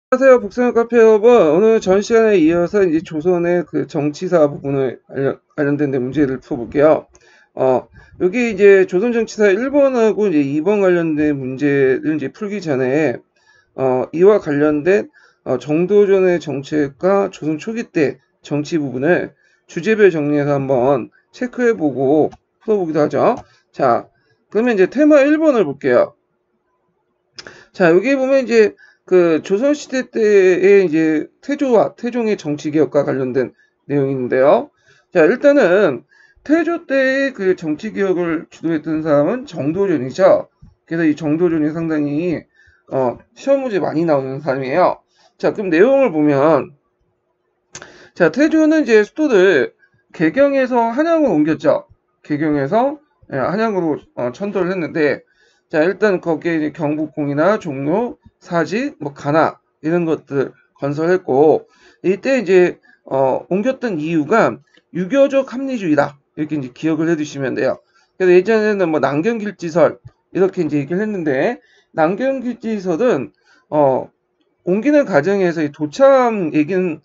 안녕하세요. 북서영 카페 여러분. 오늘 전 시간에 이어서 이제 조선의 그 정치사 부분을 관련된 문제를 풀어볼게요. 여기 이제 조선 정치사 1번하고 이제 2번 관련된 문제를 이제 풀기 전에, 이와 관련된, 정도전의 정책과 조선 초기 때 정치 부분을 주제별 정리해서 한번 체크해보고 풀어보기도 하죠. 자, 그러면 이제 테마 1번을 볼게요. 자, 여기 보면 이제 그 조선시대 때의 이제 태조와 태종의 정치개혁과 관련된 내용인데요. 자, 일단은 태조 때의 그 정치개혁을 주도했던 사람은 정도전이죠. 그래서 이 정도전이 상당히 시험 문제 많이 나오는 사람이에요. 자, 그럼 내용을 보면, 자, 태조는 이제 수도를 개경에서 한양으로 옮겼죠. 개경에서 한양으로 천도를 했는데, 자, 일단 거기에 이제 경복궁이나 종로, 사지, 뭐 가나 이런 것들 건설했고, 이때 이제 옮겼던 이유가 유교적 합리주의다, 이렇게 이제 기억을 해두시면 돼요. 그래서 예전에는 뭐 남경길지설 이렇게 이제 얘기를 했는데, 남경길지설은 옮기는 과정에서 이 도참 얘기는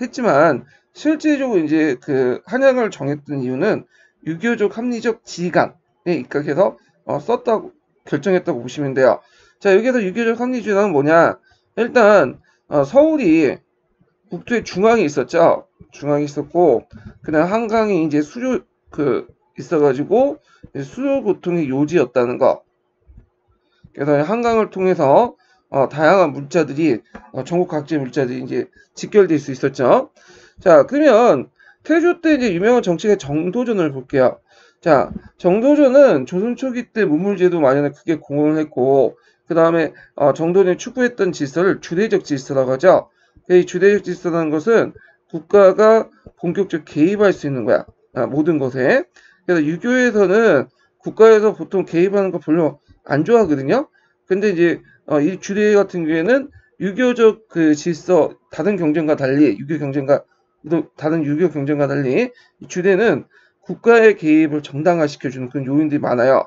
했지만, 실제적으로 이제 한양을 정했던 이유는 유교적 합리적 지휘관에 입각해서 썼다고 결정했다고 보시면 돼요. 자, 여기에서 유교적 합리주의는 뭐냐? 일단 서울이 국토의 중앙에 있었죠. 중앙에 있었고, 그다음 한강이 이제 수료 있어가지고 수요 교통의 요지였다는 거. 그래서 한강을 통해서 다양한 물자들이 전국 각지의 물자들이 이제 직결될 수 있었죠. 자, 그러면 태조 때 이제 유명한 정치가 정도전을 볼게요. 자, 정도전은 조선 초기 때 문물제도 마련에 크게 공헌을 했고, 그 다음에 정도전이 추구했던 질서를 주대적 질서라고 하죠. 이 주대적 질서라는 것은 국가가 본격적으로 개입할 수 있는 거야. 모든 것에. 그래서 유교에서는 국가에서 보통 개입하는 거 별로 안 좋아하거든요. 근데 이제 이 주례 같은 경우에는 유교적 그 질서, 다른 경쟁과 달리 다른 유교 경쟁과 달리 이 주례는 국가의 개입을 정당화시켜주는 그런 요인들이 많아요.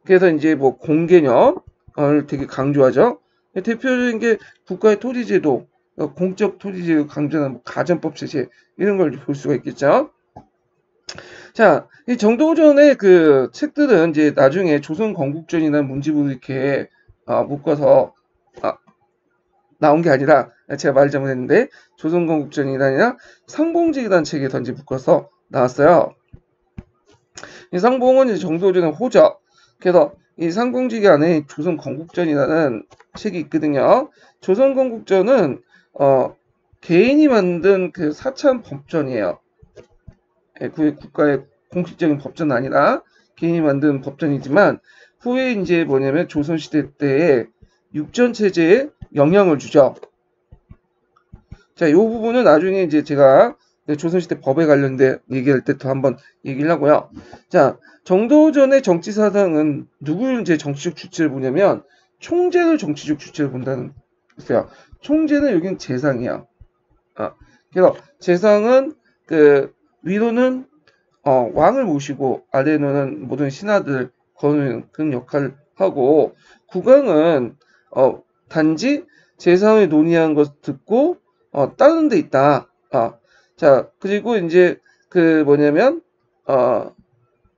그래서 이제 뭐 공개념을 되게 강조하죠. 대표적인 게 국가의 토지제도, 공적 토지제도 강조하는 뭐 가전법 제재 이런 걸 볼 수가 있겠죠. 자, 이 정도전의 그 책들은 이제 나중에 조선 건국전이나 문지부 이렇게 묶어서 나온 게 아니라, 제가 말 잘못했는데 조선 건국전이 아니라 상봉직이라는 책에 던지 묶어서 나왔어요. 이 상봉은 이제 정도전의 호적. 그래서 이 상봉직 안에 조선 건국전이라는 책이 있거든요. 조선 건국전은 개인이 만든 그 사참 법전이에요. 그 국가의 공식적인 법전은 아니라 개인이 만든 법전이지만, 후에 이제 뭐냐면 조선시대 때의 육전체제에 영향을 주죠. 자, 이 부분은 나중에 이제 제가 조선시대 법에 관련된 얘기할 때 또 한번 얘기를 하고요. 자, 정도전의 정치사상은 누구를 이제 정치적 주체를 보냐면 총재를 정치적 주체를 본다는 거예요. 총재는 여기는 재상이야. 그래서 재상은 위로는 왕을 모시고 아래로는 모든 신하들 거는 그런 역할을 하고, 국왕은 단지 재상이 논의한 것을 듣고 다른 데 있다. 자, 그리고 이제 뭐냐면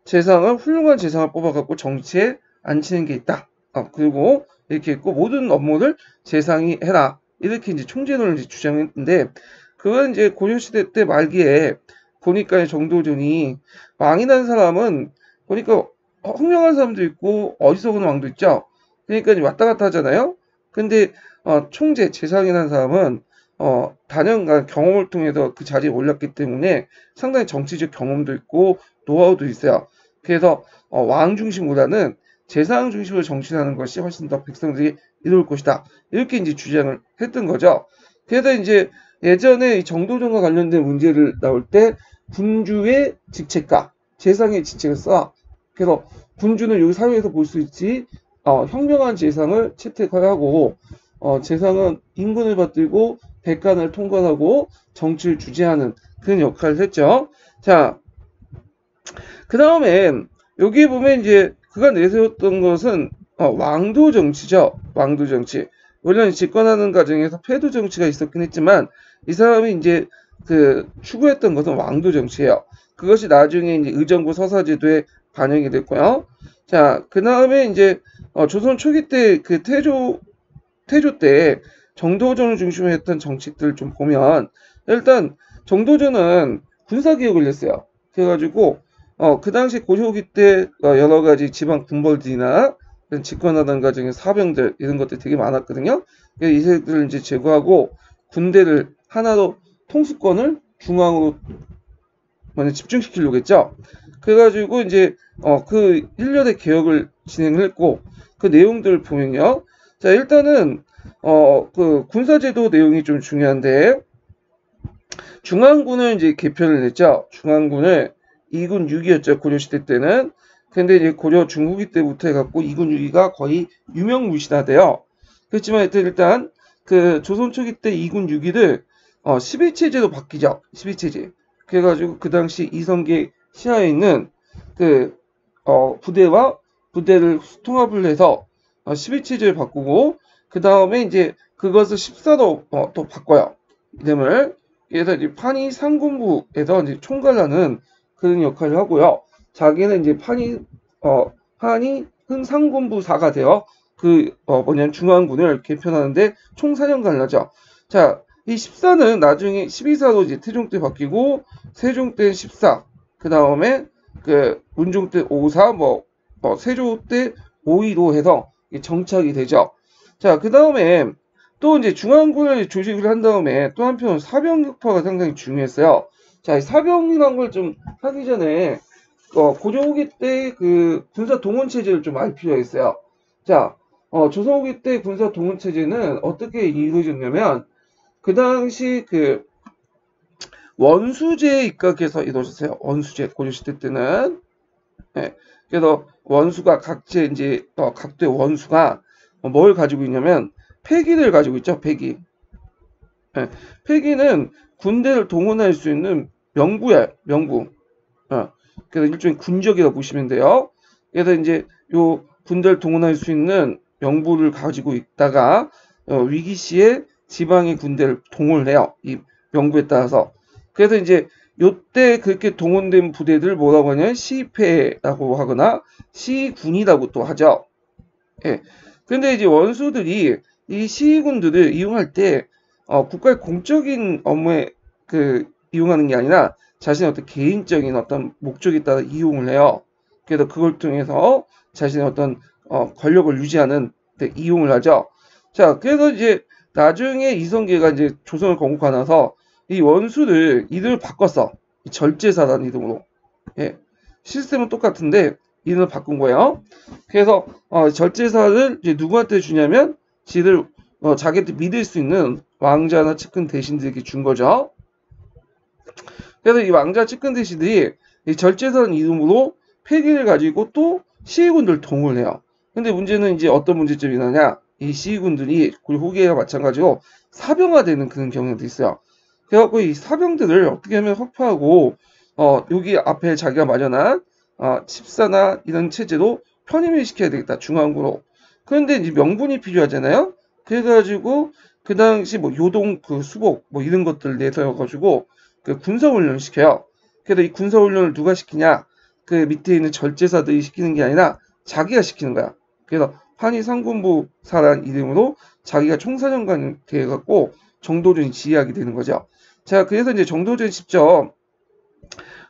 재상을 훌륭한 재상을 뽑아갖고 정치에 앉히는 게 있다. 그리고 이렇게 있고 모든 업무를 재상이 해라. 이렇게 이제 총재론을 주장했는데, 그건 이제 고려시대 때 말기에 보니까 정도전이 왕이라는 사람은 보니까 흥명한 사람도 있고 어리석은 왕도 있죠. 그러니까 왔다 갔다 하잖아요. 근데 총재 재상이라는 사람은 다년간 경험을 통해서 그 자리에 올랐기 때문에 상당히 정치적 경험도 있고 노하우도 있어요. 그래서 왕 중심보다는 재상 중심으로 정치하는 것이 훨씬 더 백성들이 이로울 것이다. 이렇게 이제 주장을 했던 거죠. 그래서 이제 예전에 이 정도전과 관련된 문제를 나올 때 군주의 직책과 재상의 직책을 써. 그래서 군주는 여기 사회에서 볼 수 있지, 현명한 재상을 채택하고, 재상은 인근을 받들고 백관을 통관하고 정치를 주재하는 그런 역할을 했죠. 자, 그 다음에 여기 보면 이제 그가 내세웠던 것은 왕도 정치죠. 왕도 정치. 물론 집권하는 과정에서 패도 정치가 있었긴 했지만 이 사람이 이제 그 추구했던 것은 왕도 정치예요. 그것이 나중에 이제 의정부 서사제도에 반영이 됐고요. 자, 그 다음에 이제 조선 초기 때 그 태조 때 정도전을 중심으로 했던 정책들을 좀 보면 일단 정도전은 군사개혁을 했어요. 그래가지고 그 당시 고려기 때 여러 가지 지방 군벌들이나 집권하던 과정에 사병들 이런 것들이 되게 많았거든요. 그래서 이세들을 이제 제거하고 군대를 하나로 통수권을 중앙으로 먼저 집중시키려고 했죠. 그래가지고 이제 그 일련의 개혁을 진행을 했고 그 내용들을 보면요. 자, 일단은 그 군사제도 내용이 좀 중요한데 중앙군을 이제 개편을 했죠. 중앙군을 2군 6기였죠. 고려시대 때는. 근데 이제 고려 중후기 때부터 해갖고 2군 6기가 거의 유명무실하대요. 그렇지만 일단 그 조선 초기 때 2군 6기를 11체제로 바뀌죠. 12체제. 그래가지고 그 당시 이성계 시하에 있는 그 부대와 부대를 통합을 해서 11체제를 바꾸고 그 다음에 이제 그것을 14로 또 바꿔요. 이름을. 그래서 이제 판이 상군부에서 이제 총괄하는 그런 역할을 하고요. 자기는 이제 판이 흥상군부사가 되어 중앙군을 개편하는데 총사령관을 하죠. 자, 이 14는 나중에 12사로 이제 태종 때 바뀌고 세종 때 14, 그 다음에 그 문종 때 54, 세조 때 52로 해서 정착이 되죠. 자, 그 다음에 또 이제 중앙군을 조직을 한 다음에 또 한편 사병격파가 상당히 중요했어요. 자, 이 사병이란 걸 좀 하기 전에 고려 후기 때 그 군사 동원 체제를 좀 알 필요가 있어요. 자, 조선 후기 때 군사 동원 체제는 어떻게 이루어졌냐면 그 당시 그 원수제에 입각해서 이루어졌어요. 원수제 고려시대 때는. 네. 그래서 원수가 각제 이제 각대 원수가 뭘 가지고 있냐면 패기를 가지고 있죠. 패기. 네. 패기는 군대를 동원할 수 있는 명부야. 명부. 그래서 일종의 군적이라고 보시면 돼요. 그래서 이제 요 군대를 동원할 수 있는 명부를 가지고 있다가 위기시에 지방의 군대를 동원을 해요. 이 명부에 따라서. 그래서 이제 요때 그렇게 동원된 부대들 뭐라고 하냐면 시패라고 하거나 시군이라고 또 하죠. 예. 근데 이제 원수들이 이 시군들을 이용할 때 국가의 공적인 업무에 이용하는 게 아니라 자신의 어떤 개인적인 어떤 목적에 따라 이용을 해요. 그래서 그걸 통해서 자신의 어떤 권력을 유지하는 데 이용을 하죠. 자, 그래서 이제 나중에 이성계가 이제 조선을 건국하고 나서 이 원수를 이름을 바꿨어. 절제사라는 이름으로. 예. 시스템은 똑같은데 이름을 바꾼 거예요. 그래서 절제사를 이제 누구한테 주냐면 지들 자기한테 믿을 수 있는 왕자나 측근 대신들에게 준 거죠. 그래서 이 왕자 측근 대신들이 이 절제사라는 이름으로 패기를 가지고 또 시위군들 동원을 해요. 근데 문제는 이제 어떤 문제점이 나냐? 이 시위군들이 고려 후기와 마찬가지로 사병화되는 그런 경향도 있어요. 그래갖고 이 사병들을 어떻게 하면 확보하고 여기 앞에 자기가 마련한 14나 이런 체제로 편입을 시켜야 되겠다. 중앙군으로. 그런데 이제 명분이 필요하잖아요. 그래가지고 그 당시 요동 수복 이런 것들 내서가지고 그 군사훈련을 시켜요. 그래서 이 군사훈련을 누가 시키냐? 그 밑에 있는 절제사들이 시키는 게 아니라 자기가 시키는 거야. 그래서 판이 상군부사라는 이름으로 자기가 총사령관이 돼갖고 정도전이 지휘하게 되는 거죠. 자, 그래서 이제 정도전이 직접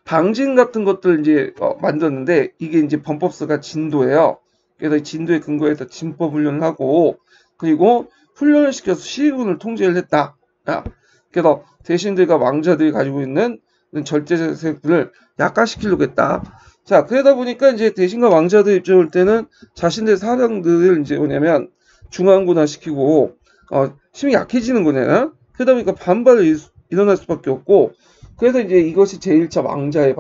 방진 같은 것들 이제 만들었는데 이게 이제 범법서가 진도예요. 그래서 이 진도에 근거해서 진법 훈련을 하고 그리고 훈련을 시켜서 시위군을 통제를 했다. 그래서 대신들과 왕자들이 가지고 있는 절제세력들을 약화시키려고 했다. 자, 그러다 보니까 이제 대신과 왕자들 입장을 볼 때는 자신들의 사령들을 이제 뭐냐면 중앙군화 시키고 힘이 약해지는 거냐. 그러다 보니까 반발이 일어날 수밖에 없고 그래서 이제 이것이 제1차 왕자의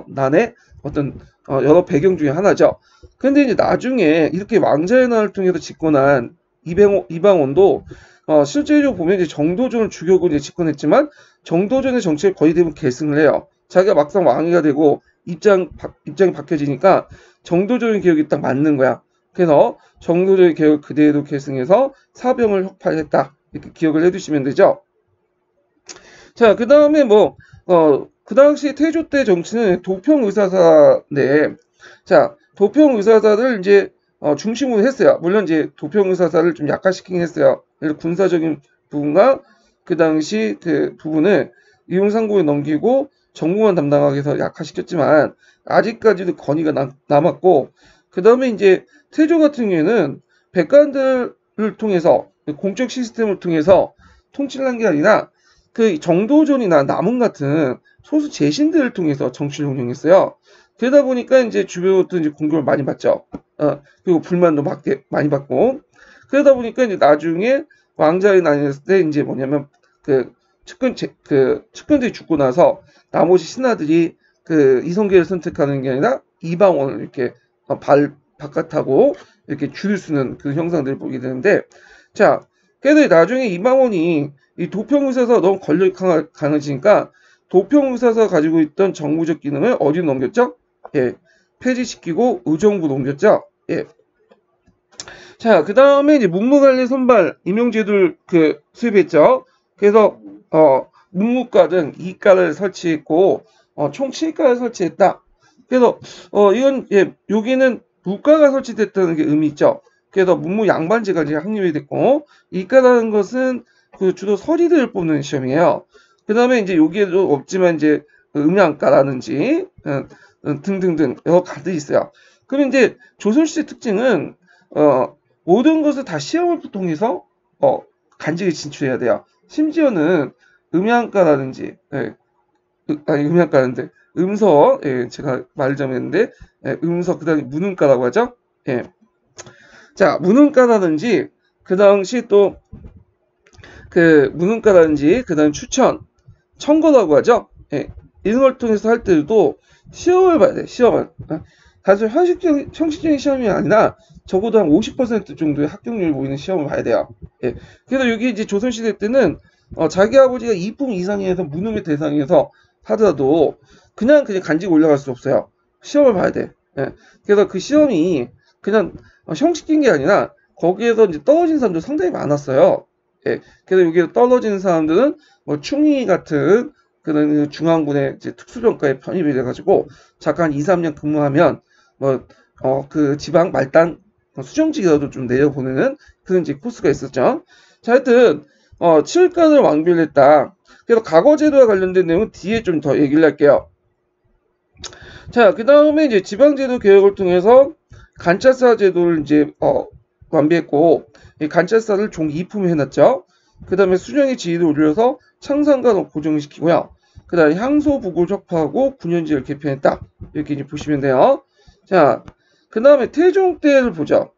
난의 어떤 여러 배경 중에 하나죠. 근데 이제 나중에 이렇게 왕자의 난을 통해서 집권한 이방원도 실제로 보면 이제 정도전을 주격으로 이제 집권했지만 정도전의 정책을 거의 대부분 계승을 해요. 자기가 막상 왕이가 되고 입장이 바뀌어지니까 정도전의 개혁이 딱 맞는 거야. 그래서 정도의 개혁을 그대로 계승해서 사병을 혁파했다. 이렇게 기억을 해두시면 되죠. 자, 그 다음에 그 당시 태조 때 정치는 도평의사사인데, 자, 도평의사사를 이제 중심으로 했어요. 물론 이제 도평의사사를 좀 약화시키긴 했어요. 그래서 군사적인 부분과 그 당시 그 부분을 이용상국에 넘기고 정부만 담당하게 해서 약화시켰지만 아직까지도 건의가 남았고, 그 다음에 이제 태조 같은 경우에는 백관들을 통해서 공적 시스템을 통해서 통치를 한 게 아니라 그 정도전이나 남은 같은 소수 재신들을 통해서 정치를 운영했어요. 그러다 보니까 이제 주변부터 이제 공격을 많이 받죠. 그리고 불만도 많이 받고. 그러다 보니까 이제 나중에 왕자에 나뉘었을 때 이제 뭐냐면 그 측근들이 죽고 나서 나머지 신하들이 그 이성계를 선택하는 게 아니라 이방원을 이렇게 바깥하고 이렇게 줄을 쓰는 그 형상들을 보게 되는데, 자, 그래도 나중에 이방원이 이 도평의사사가 너무 권력이 강해지니까 도평의사사가 가지고 있던 정부적 기능을 어디로 넘겼죠? 예, 폐지시키고 의정부로 옮겼죠. 예. 자, 그 다음에 이제 문무관리 선발 임용제도를 수립했죠. 그래서 문무과 등 2과를 설치했고 총 7과를 설치했다. 그래서 이건 여기는 무과가 설치됐다는 게 의미 있죠. 그래서 문무 양반제가 이제 확립이 됐고, 2과라는 것은 그 주로 서리들을 뽑는 시험이에요. 그 다음에 이제 여기에도 없지만 이제 음양과라든지 등등등 여러 과들이 있어요. 그럼 이제 조선시대 특징은 모든 것을 다 시험을 통해서 간직에 진출해야 돼요. 심지어는 음양과라든지 음양과인데 음서, 제가 말을 잘못했는데 음서 그다음에 문흥과라고 하죠. 예. 자, 문흥과라든지 그 당시 또 그 문흥과라든지 그 다음 추천, 청거라고 하죠. 예. 이런 걸 통해서 할 때도 시험을 봐야 돼. 시험을. 사실 형식적인 시험이 아니라 적어도 한 50% 정도의 합격률을 보이는 시험을 봐야 돼요. 예. 그래서 여기 이제 조선시대 때는 자기 아버지가 이품 이상에서 문흥의 대상에서 하더라도 그냥 간직 올라갈 수 없어요. 시험을 봐야 돼. 예. 그래서 그 시험이 그냥 형식적인 게 아니라 거기에서 이제 떨어진 사람도 상당히 많았어요. 예. 그래서 여기에 떨어지는 사람들은 뭐 충의 같은 그런 중앙군의 이제 특수병과에 편입이 돼가지고 잠깐 2, 3년 근무하면 그 지방 말단 수정직이라도 좀 내려보내는 그런 이제 코스가 있었죠. 자, 하여튼 7간을 완결했다. 그래서 과거제도와 관련된 내용은 뒤에 좀 더 얘기를 할게요. 자, 그 다음에 이제 지방제도 개혁을 통해서 간차사 제도를 이제 완비했고, 이 간차사를 종 2품에 해놨죠. 그 다음에 수령의 지위를 올려서 창상관을 고정시키고요. 그 다음에 향소부고를 척파하고 군현제를 개편했다. 이렇게 이제 보시면 돼요. 자, 그 다음에 태종 때를 보죠.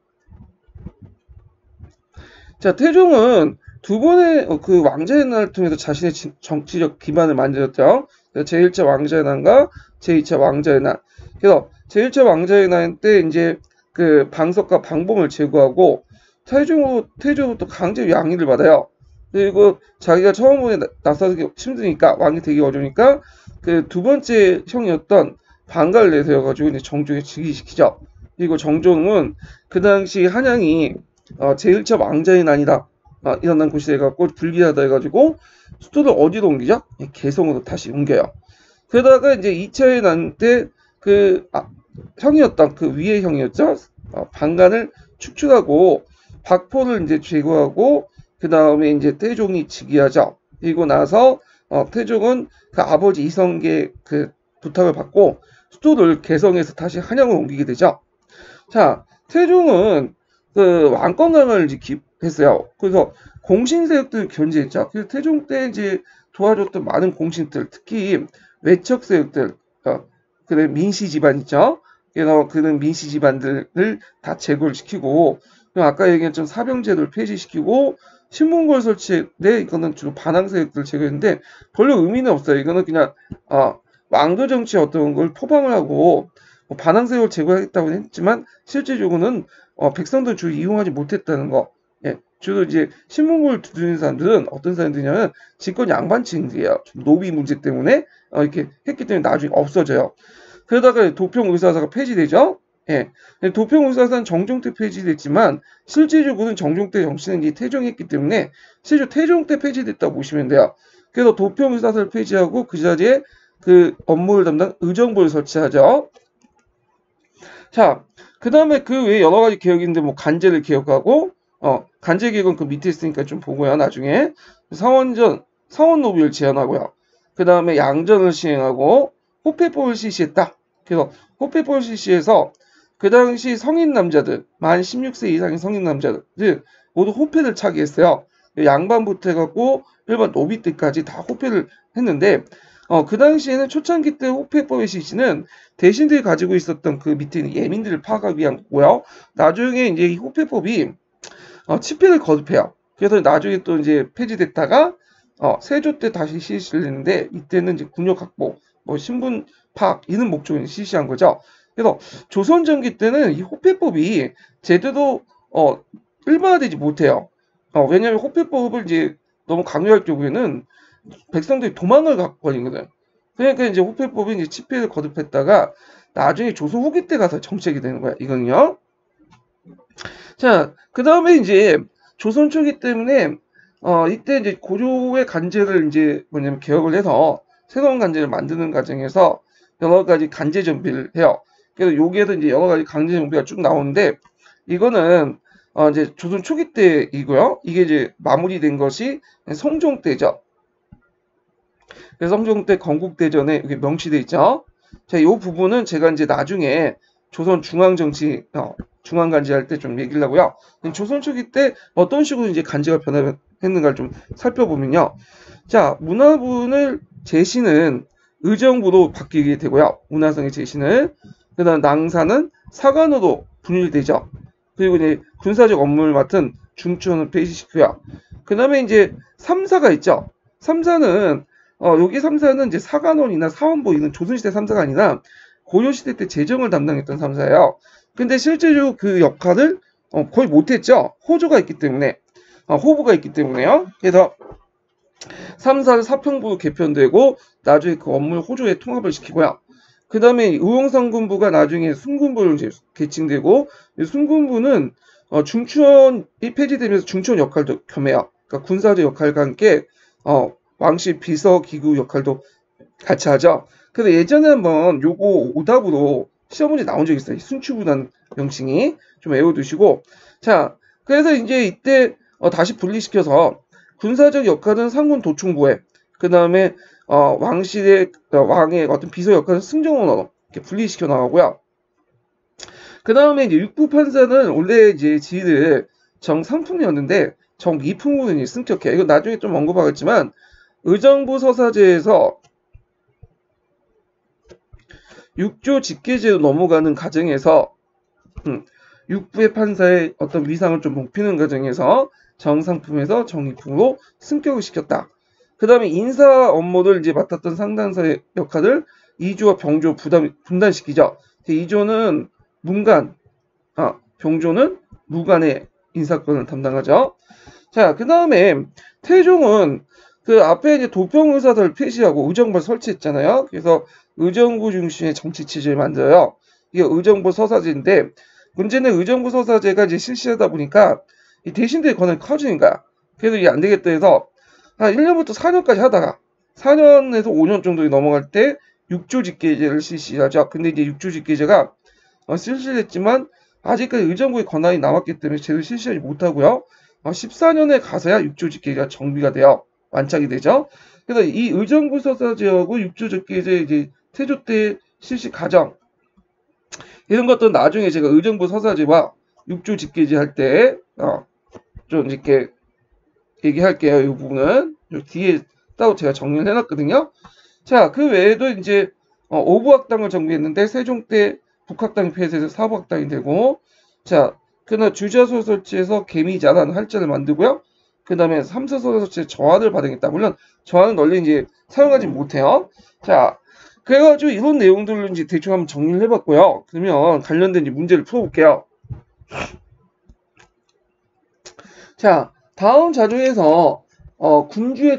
자, 태종은 두 번의 그 왕자의 난을 통해서 자신의 정치적 기반을 만들었죠. 제1차 왕자의 난과 제2차 왕자의 난. 그래서 제1차 왕자의 난 때 이제 그 방석과 방봉을 제거하고 태종으로부터 강제 양위를 받아요. 그리고 자기가 처음에 나서기 힘드니까 왕이 되기 어려우니까 그 두 번째 형이었던 방가를 내세워가지고 이제 정종에 즉위시키죠. 그리고 정종은 그 당시 한양이 제1차 왕자의 난이다 일어난 곳이 돼갖고 불길하다 해가지고 수도를 어디로 옮기죠? 개성으로 다시 옮겨요. 그러다가 이제 2차의 난 때 그 형이었던 그 위의 형이었죠. 방간을 축출하고 박포를 이제 제거하고 그 다음에 이제 태종이 즉위하죠. 그리고 나서 태종은 그 아버지 이성계 그 부탁을 받고 수도를 개성에서 다시 한양으로 옮기게 되죠. 자, 태종은 그 왕권강을 했어요. 그래서 공신세력들 견제했죠. 그래서 태종 때 이제 도와줬던 많은 공신들, 특히 외척세력들, 그래 민씨 집안 있죠. 그래서 그런 민씨 집안들을 다 제거를 시키고, 아까 얘기했던 사병제도를 폐지시키고 신문고를 설치했는데 이거는 주로 반항세력들 제거했는데 별로 의미는 없어요. 이거는 그냥 왕조 정치의 어떤 걸 포방을 하고 반항세력을 제거하겠다고 했지만 실제적으로는 백성들 주로 이용하지 못했다는 거. 예, 주로 이제 신문고를 두드리는 사람들은 어떤 사람들이냐면 집권 양반층이에요. 노비 문제 때문에 이렇게 했기 때문에 나중에 없어져요. 그러다가 도평의사사가 폐지되죠. 예. 도평의사사는 정종 때 폐지됐지만 실제적으로는 정종 때 정치는 이제 태종했기 때문에 실제 태종 때 폐지됐다고 보시면 돼요. 그래서 도평의사사를 폐지하고 그 자리에 그 업무를 담당 의정부를 설치하죠. 자, 그 다음에 그 외에 여러 가지 개혁이 있는데 뭐 간제를 개혁하고 간제 개혁은 그 밑에 있으니까 좀 보고요. 나중에 사원노비를 제한하고요. 그 다음에 양전을 시행하고 호패법을 실시했다. 그래서 호패법을 실시해서 그 당시 성인 남자들, 만 16세 이상의 성인 남자들 모두 호패를 차게 했어요. 양반부터 해갖고 일반 노비 때까지 다 호패를 했는데 그 당시에는 초창기 때 호패법의 실시는 대신들이 가지고 있었던 그 밑에 있는 예민들을 파악하기 위한 거고요. 나중에 이제 이 호패법이 치패를 거듭해요. 그래서 나중에 또 이제 폐지됐다가 세조 때 다시 실시를 했는데 이때는 이제 군력 확보, 뭐 신분 파악 이런 목적으로 실시한 거죠. 그래서 조선 전기 때는 이 호패법이 제대로 일반화되지 못해요. 왜냐하면 호패법을 이제 너무 강요할 경우에는 백성들이 도망을 갔거든요. 그러니까 이제 호패법이 이제 치패를 거듭했다가 나중에 조선 후기 때 가서 정책이 되는 거야. 이거는요. 자, 그 다음에 이제 조선 초기 때문에 이때 이제 고조의 간제를 이제 뭐냐면 개혁을 해서 새로운 간제를 만드는 과정에서 여러 가지 간제 정비를 해요. 그래서 여기에도 이제 여러 가지 간제 정비가 쭉 나오는데 이거는 이제 조선 초기 때이고요. 이게 이제 마무리된 것이 성종 때죠. 그래서 성종 때 건국대전에 이렇게 명시돼 있죠. 자, 이 부분은 제가 이제 나중에 조선 중앙정치, 중앙간제 할 때 좀 얘기를 하고요. 조선 초기 때 어떤 식으로 이제 간제가 변화했는가를 좀 살펴보면요. 자, 문화부는 제시는 의정부로 바뀌게 되고요. 문화성의 제시는. 그 다음 낭사는 사관으로 분일되죠. 그리고 이제 군사적 업무를 맡은 중추원을 폐지시키고요. 그 다음에 이제 3사가 있죠. 3사는 여기 3사는 이제 사관원이나 사원부 이런 조선시대 3사가 아니라 고려시대 때 재정을 담당했던 3사예요. 근데 실제로 그 역할을 거의 못했죠. 호조가 있기 때문에 호부가 있기 때문에요. 그래서 3사를 사평부로 개편되고 나중에 그 업무를 호조에 통합을 시키고요. 그 다음에 의용상군부가 나중에 순군부로 이제 개칭되고 순군부는 중추원이 폐지되면서 중추원 역할도 겸해요. 그러니까 군사적 역할과 함께 왕실 비서기구 역할도 같이 하죠. 근데 예전에 한번 요거 오답으로 시험 문제 나온 적 있어요. 순추부라는 명칭이 좀 외워두시고 자 그래서 이제 이때 다시 분리시켜서 군사적 역할은 상군 도충부에 그 다음에 왕실의 왕의 어떤 비서 역할은 승정원으로 이렇게 분리시켜 나가고요. 그 다음에 이제 육부 판사는 원래 이제 지위를 정상품이었는데 정이품으로 이제 승격해. 이거 나중에 좀 언급하겠지만 의정부 서사제에서 육조 직계제로 넘어가는 과정에서 육부의 판사의 어떤 위상을 좀 높이는 과정에서 정상품에서 정이품으로 승격을 시켰다. 그 다음에 인사 업무를 이제 맡았던 상단사의 역할을 이조와 병조 분단시키죠. 이조는 문간, 병조는 무관의 인사권을 담당하죠. 자, 그 다음에 태종은 그 앞에 이제 도평의사사를 폐지하고 의정부를 설치했잖아요. 그래서 의정부 중심의 정치 체제를 만들어요. 이게 의정부 서사제인데 문제는 의정부 서사제가 이제 실시하다 보니까 이 대신들의 권한이 커지는 거야. 그래서 이게 안 되겠다 해서 한 1년부터 4년까지 하다가 4년에서 5년 정도 넘어갈 때 육조직계제를 실시하죠. 근데 이제 육조직계제가 실시했지만 아직까지 의정부의 권한이 남았기 때문에 제대로 실시하지 못하고요. 14년에 가서야 육조직계제가 정비가 돼요. 완착이 되죠. 그래서 이 의정부 서사제하고 육조직계제 이제 태조 때 실시 과정 이런 것들은 나중에 제가 의정부 서사제와 육조직계제 할 때 좀 이렇게 얘기할게요. 이 부분은 뒤에 따로 제가 정리를 해놨거든요. 자, 그 외에도 이제 오부학당을 정비했는데 세종 때 북학당이 폐쇄해서 사부학당이 되고 자, 그다음 주자소 설치해서 개미자라는 할자를 만들고요. 그 다음에 삼사소 설치해 저하를 발행했다. 물론 저하는 널리 이제 사용하지 못해요. 자, 그래가지고 이런 내용들로 이제 대충 한번 정리를 해봤고요. 그러면 관련된 이제 문제를 풀어볼게요. 자, 다음 자료에서 군주의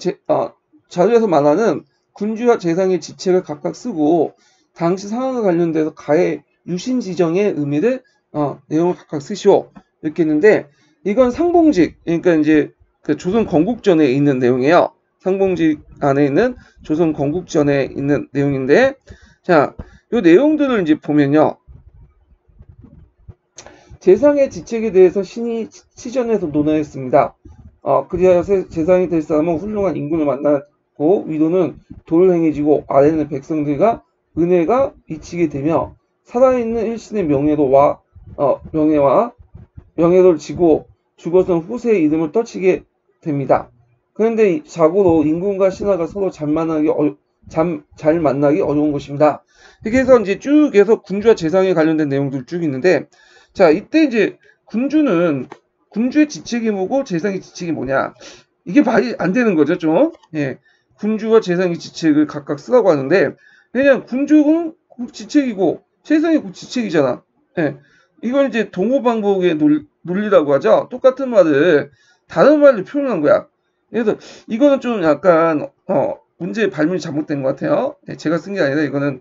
자료에서 말하는 군주와 재상의 지책을 각각 쓰고 당시 상황과 관련돼서 가해 유신 지정의 의미를 내용을 각각 쓰시오 이렇게 했는데 이건 상봉직 그러니까 이제 그 조선 건국전에 있는 내용이에요. 상봉직 안에 있는 조선 건국전에 있는 내용인데 자, 이 내용들을 이제 보면요. 재상의 지책에 대해서 신이 시전에서 논하였습니다. 그리하여 재상이 될 사람은 훌륭한 인군을 만나고 위로는 도를 행해지고 아래는 백성들과 은혜가 미치게 되며 살아있는 일신의 명예를 지고 죽어선 후세의 이름을 떨치게 됩니다. 그런데 자고로 인군과 신하가 서로 잘 만나기 어려운 것입니다. 이렇게 해서 이제 쭉 해서 군주와 재상에 관련된 내용들 쭉 있는데 자, 이때 이제 군주의 지책이 뭐고 재상의 지책이 뭐냐. 이게 말이 안 되는 거죠, 좀. 예. 군주와 재상의 지책을 각각 쓰라고 하는데, 그냥 군주는 지책이고, 재상이 지책이잖아. 예. 이걸 이제 동호방복의 논리라고 하죠. 똑같은 말을 다른 말로 표현한 거야. 그래서 이거는 좀 약간, 문제의 발문이 잘못된 것 같아요. 예, 제가 쓴 게 아니라 이거는,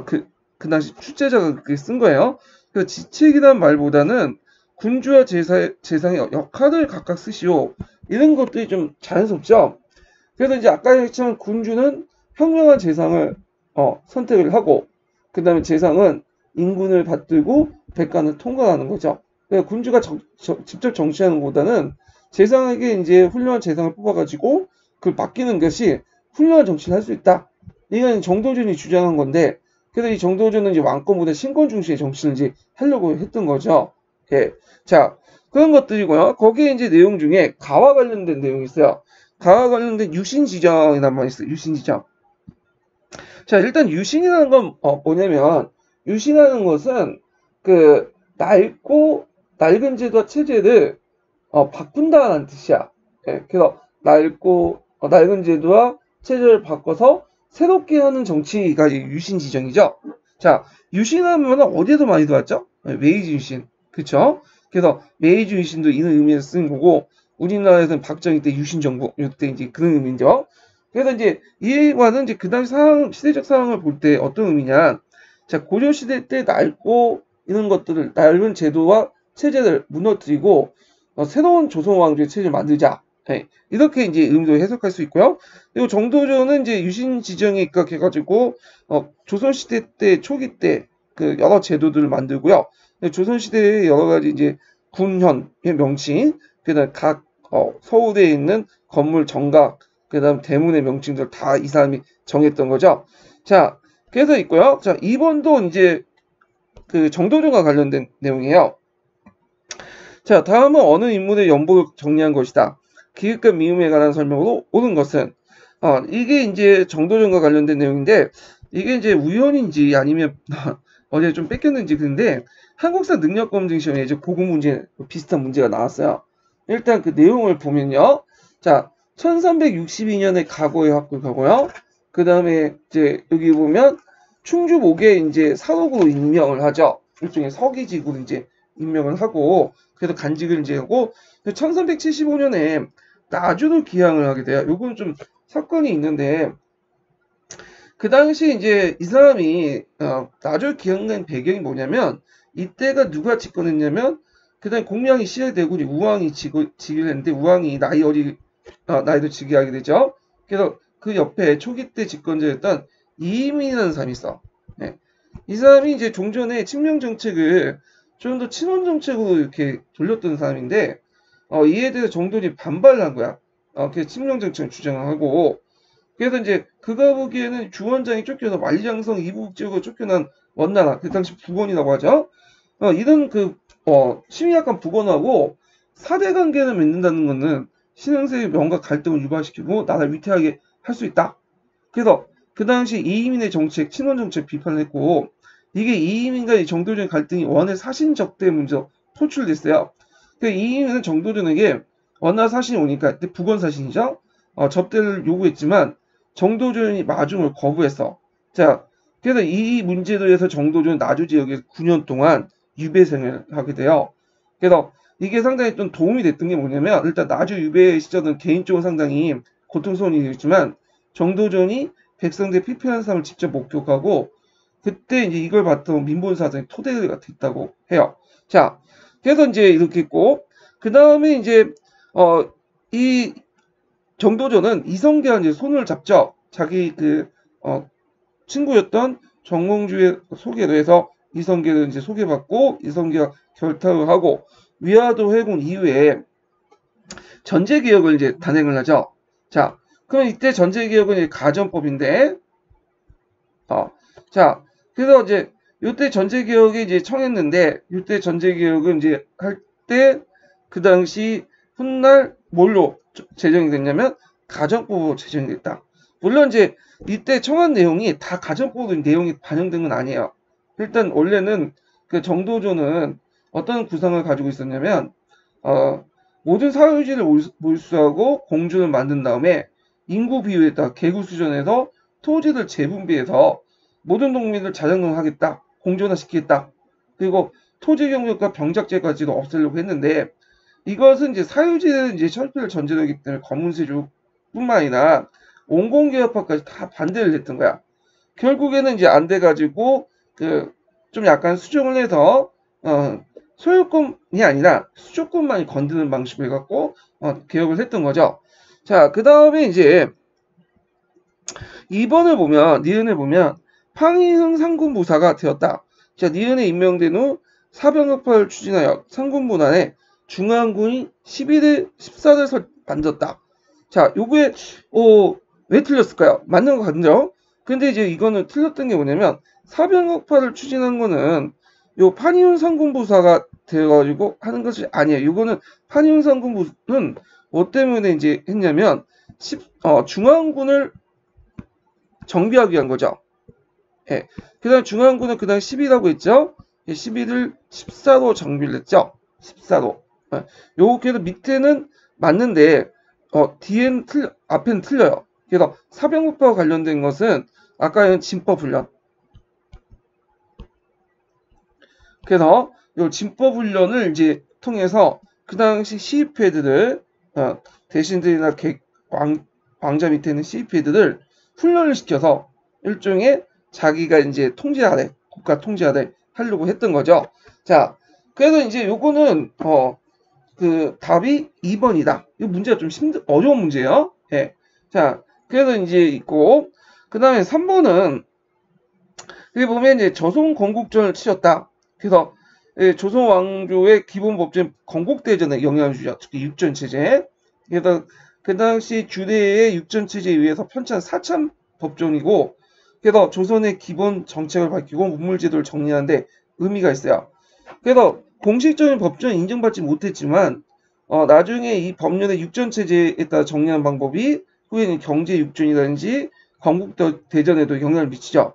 그 당시 출제자가 그렇게 쓴 거예요. 그 지책이란 말보다는 군주와 재상의 역할을 각각 쓰시오. 이런 것들이 좀 자연스럽죠. 그래서 이제 아까 했지만 군주는 현명한 재상을 선택을 하고 그 다음에 재상은 인군을 받들고 백관을 통과하는 거죠. 그러니까 군주가 직접 정치하는 것보다는 재상에게 이제 훌륭한 재상을 뽑아가지고 그걸 맡기는 것이 훌륭한 정치를 할 수 있다. 이건 정도전이 주장한 건데 그래서 이 정도전은 이제 왕권보다 신권 중심의 정치를 이제 하려고 했던 거죠. 예. 자, 그런 것들이고요. 거기에 이제 내용 중에 가와 관련된 내용이 있어요. 가와 관련된 유신지정이라는 말이 있어요. 유신지정. 자, 일단 유신이라는 건 뭐냐면 유신하는 것은 그 낡은 제도와 체제를 바꾼다는 뜻이야. 예. 그래서 낡은 제도와 체제를 바꿔서 새롭게 하는 정치가 유신지정이죠. 자, 유신하면 어디에서 많이 들어왔죠? 메이지 유신. 그쵸? 그래서 메이지 유신도 이런 의미에서 쓰는 거고, 우리나라에서는 박정희 때 유신정부, 이때 이제 그런 의미죠. 그래서 이제 이와는 이제 그 당시 시대적 상황을 볼 때 어떤 의미냐. 자, 고려시대 때 낡고 이런 것들을, 낡은 제도와 체제를 무너뜨리고, 새로운 조선왕조의 체제를 만들자. 네, 이렇게 이제 의미도 해석할 수 있고요. 그리고 정도전은 이제 유신 지정에 입각해가지고 조선시대 때 초기 때 그 여러 제도들을 만들고요. 조선시대의 여러 가지 이제 군현의 명칭, 그다음 각 서울에 있는 건물 정각, 그다음 대문의 명칭들 다 이 사람이 정했던 거죠. 자, 그래서 있고요. 자, 2번도 이제 그 정도전과 관련된 내용이에요. 자, 다음은 어느 인물의 연보를 정리한 것이다. 기획과 미음에 관한 설명으로 옳은 것은 이게 이제 정도전과 관련된 내용인데 이게 이제 우연인지 아니면 어제 좀 뺏겼는지 그런데 한국사 능력검증 시험에 이제 고급 문제 비슷한 문제가 나왔어요. 일단 그 내용을 보면요. 자, 1362년에 가고의 합격하고요. 그 다음에 이제 여기 보면 충주목에 이제 사록으로 임명을 하죠. 일종의 서기직으로 이제 임명을 하고 그래서 간직을 이제 하고 1375년에 나주로 기항을 하게 돼요. 요건 좀 사건이 있는데 그 당시 이제 이 사람이 나주 기항된 배경이 뭐냐면 이때가 누가 집권했냐면 그다음에 공량이 시해되고 우왕이 즉위를 했는데 우왕이 나이도 즉위하게 되죠. 그래서 그 옆에 초기 때 집권자였던 이민이라는 사람이 있어. 네. 이 사람이 이제 종전에 친명 정책을 좀 더 친원 정책으로 이렇게 돌렸던 사람인데 이에 대해서 정돈이 반발을 한 거야. 그래서 친명 정책을 주장하고 그래서 이제 그가 보기에는 주원장이 쫓겨나 만리장성 이북 지역으로 쫓겨난 원나라 그 당시 북원이라고 하죠. 이런 심히 약간 북원하고 사대 관계를 맺는다는 것은 신흥세의 명과 갈등을 유발시키고 나라를 위태하게 할 수 있다. 그래서 그 당시 이민의 정책, 친원 정책 비판을 했고 이게 이민과 정도전의 갈등이 원의 사신적대 문제로 토출됐어요. 그러니까 이민은 정도전에게 원나 사신이 오니까 그때 북원 사신이죠. 접대를 요구했지만 정도전이 마중을 거부했어. 자, 그래서 이 문제로 해서 정도전은 나주 지역에서 9년 동안 유배생을 하게 돼요. 그래서 이게 상당히 좀 도움이 됐던 게 뭐냐면 일단 나주 유배 시절은 개인적으로 상당히 고통스러운 일이었지만 정도전이 백성들의 피폐한 삶을 직접 목격하고 그때 이제 이걸 봤던 민본사상의 토대가 됐다고 해요. 자, 그래서 이제 이렇게 있고, 그 다음에 이제, 이 정도전은 이성계와 이제 손을 잡죠. 자기 친구였던 정몽주의 소개로 해서 이성계를 이제 소개받고, 이성계와 결탁을 하고, 위화도 회군 이후에 전제개혁을 이제 단행을 하죠. 자, 그럼 이때 전제개혁은 이제 가전법인데, 자, 그래서 이제 이때 전제개혁이 이제 청했는데, 이때 전제개혁은 이제 할 때 그 당시 훗날 뭘로 제정이 됐냐면 가정법으로 제정이 됐다. 물론 이제 이때 청한 내용이 다 가정법 내용이 반영된 건 아니에요. 일단 원래는 그 정도조는 어떤 구상을 가지고 있었냐면 모든 사유지를 몰수하고 공주를 만든 다음에 인구 비율에다가 개구 수준에서 토지를 재분배해서 모든 동민을 자정농하겠다, 공존화시키겠다. 그리고 토지 경력과 병작제까지도 없애려고 했는데 이것은 이제 사유지는 이제 철폐를 전제로 하기 때문에 검문세조뿐만 아니라 온공개혁파까지 다 반대를 했던 거야. 결국에는 이제 안 돼가지고 좀 약간 수정을 해서 소유권이 아니라 수조권만 건드는 방식을 갖고 개혁을 했던 거죠. 자, 그 다음에 이제 2번을 보면 니은을 보면 황희흥 상군부사가 되었다. 자, 니은에 임명된 후 사병혁파를 추진하여 상군분안에 중앙군이 11대 14를 만들었다. 자, 요게 왜 틀렸을까요? 맞는 거 같죠? 근데 이제 이거는 틀렸던 게 뭐냐면 사병혁파를 추진한 거는 요 판이훈 상군부사가 되어가지고 하는 것이 아니에요. 이거는 판이훈 상군부는 뭐 때문에 이제 했냐면 중앙군을 정비하기 위한 거죠. 예. 그 다음 중앙군은 그 다음 10이라고 했죠. 11을 14로 정비를 했죠. 14로. 예. 요렇게도 밑에는 맞는데 뒤에는 앞에는 틀려요. 그래서 사병혁파와 관련된 것은 아까는 진법훈련. 그래서 요 진법훈련을 이제 통해서 그 당시 시위패들을 대신들이나 왕자 밑에 있는 시위패들을 훈련을 시켜서 일종의 자기가 이제 통제 아래, 국가 통제 아래 하려고 했던 거죠. 자, 그래서 이제 요거는 답이 2번이다. 이 문제가 좀 어려운 문제예요. 예. 자, 그래서 이제 있고 그 다음에 3번은 여기 보면 이제 조선 건국전을 치렀다. 그래서 조선 왕조의 기본 법제는 건국대전에 영향을 주죠. 특히 육전체제. 그래서 그 당시 주대의 육전체제에 의해서 편찬 사참 법전이고, 그래서 조선의 기본 정책을 밝히고 문물제도를 정리하는데 의미가 있어요. 그래서 공식적인 법전 인정받지 못했지만 나중에 이 법률의 육전체제에 따라 정리하는 방법이 후에는 경제 육전이라든지 건국대전에도 영향을 미치죠.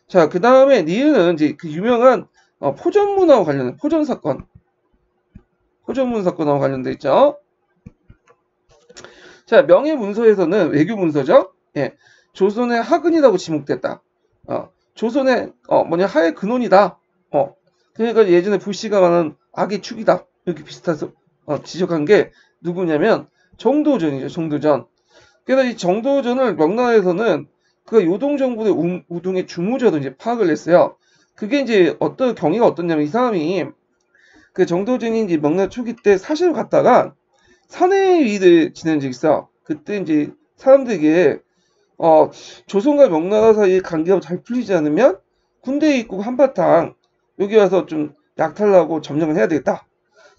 자, 그 다음에 니은은 이제 그 유명한 포전문화와 관련된 포전사건, 포전문 사건하고 관련돼 있죠. 자, 명예문서에서는 외교문서죠. 예, 조선의 하근이라고 지목됐다. 조선의 하의 근원이다. 그러니까 예전에 불씨가 많은 악의 축이다. 이렇게 비슷해서 지적한 게 누구냐면 정도전이죠. 정도전. 그래서 이 정도전을 명나라에서는 그 요동정부의 우동의 주무자도 이제 파악을 했어요. 그게 이제 경위가 어떻냐면 이 사람이 그 정도전이 이제 명나라 초기 때 사시를 갔다가 산해 위를 지낸 적이 있어. 그때 이제 사람들에게 조선과 명나라 사이의 관계가 잘 풀리지 않으면 군대에 있고 한바탕 여기 와서 좀 약탈하고 점령을 해야 되겠다.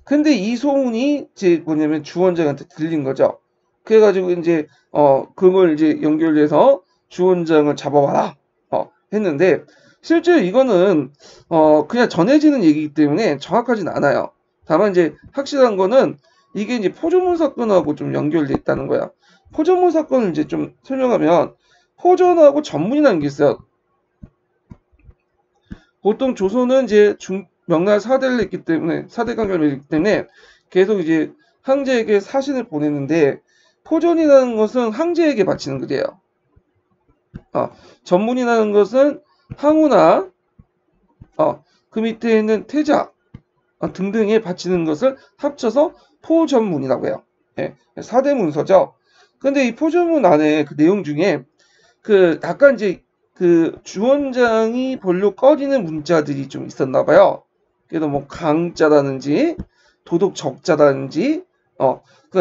근데 이 소문이 이제 뭐냐면 주원장한테 들린 거죠. 그래가지고 이제 그걸 이제 연결해서 주원장을 잡아와라 했는데 실제로 이거는 그냥 전해지는 얘기이기 때문에 정확하진 않아요. 다만 이제 확실한 거는 이게 이제 포조문 사건하고 좀 연결돼 있다는 거야. 포조문 사건을 이제 좀 설명하면 포전하고 전문이라는 게 있어요. 보통 조선은 이제 명나라 4대를 했기 때문에 4대 강경을 했기 때문에 계속 이제 황제에게 사신을 보냈는데 포전이라는 것은 황제에게 바치는 거예요. 전문이라는 것은 항우나 그 밑에 있는 태자 등등에 바치는 것을 합쳐서 포전문이라고 해요. 예, 4대 문서죠. 근데 이 포전문 안에 그 내용 중에 약간 이제 그 주원장이 별로 꺼지는 문자들이 좀 있었나 봐요. 그래서 뭐 강자라든지 도덕 적자라든지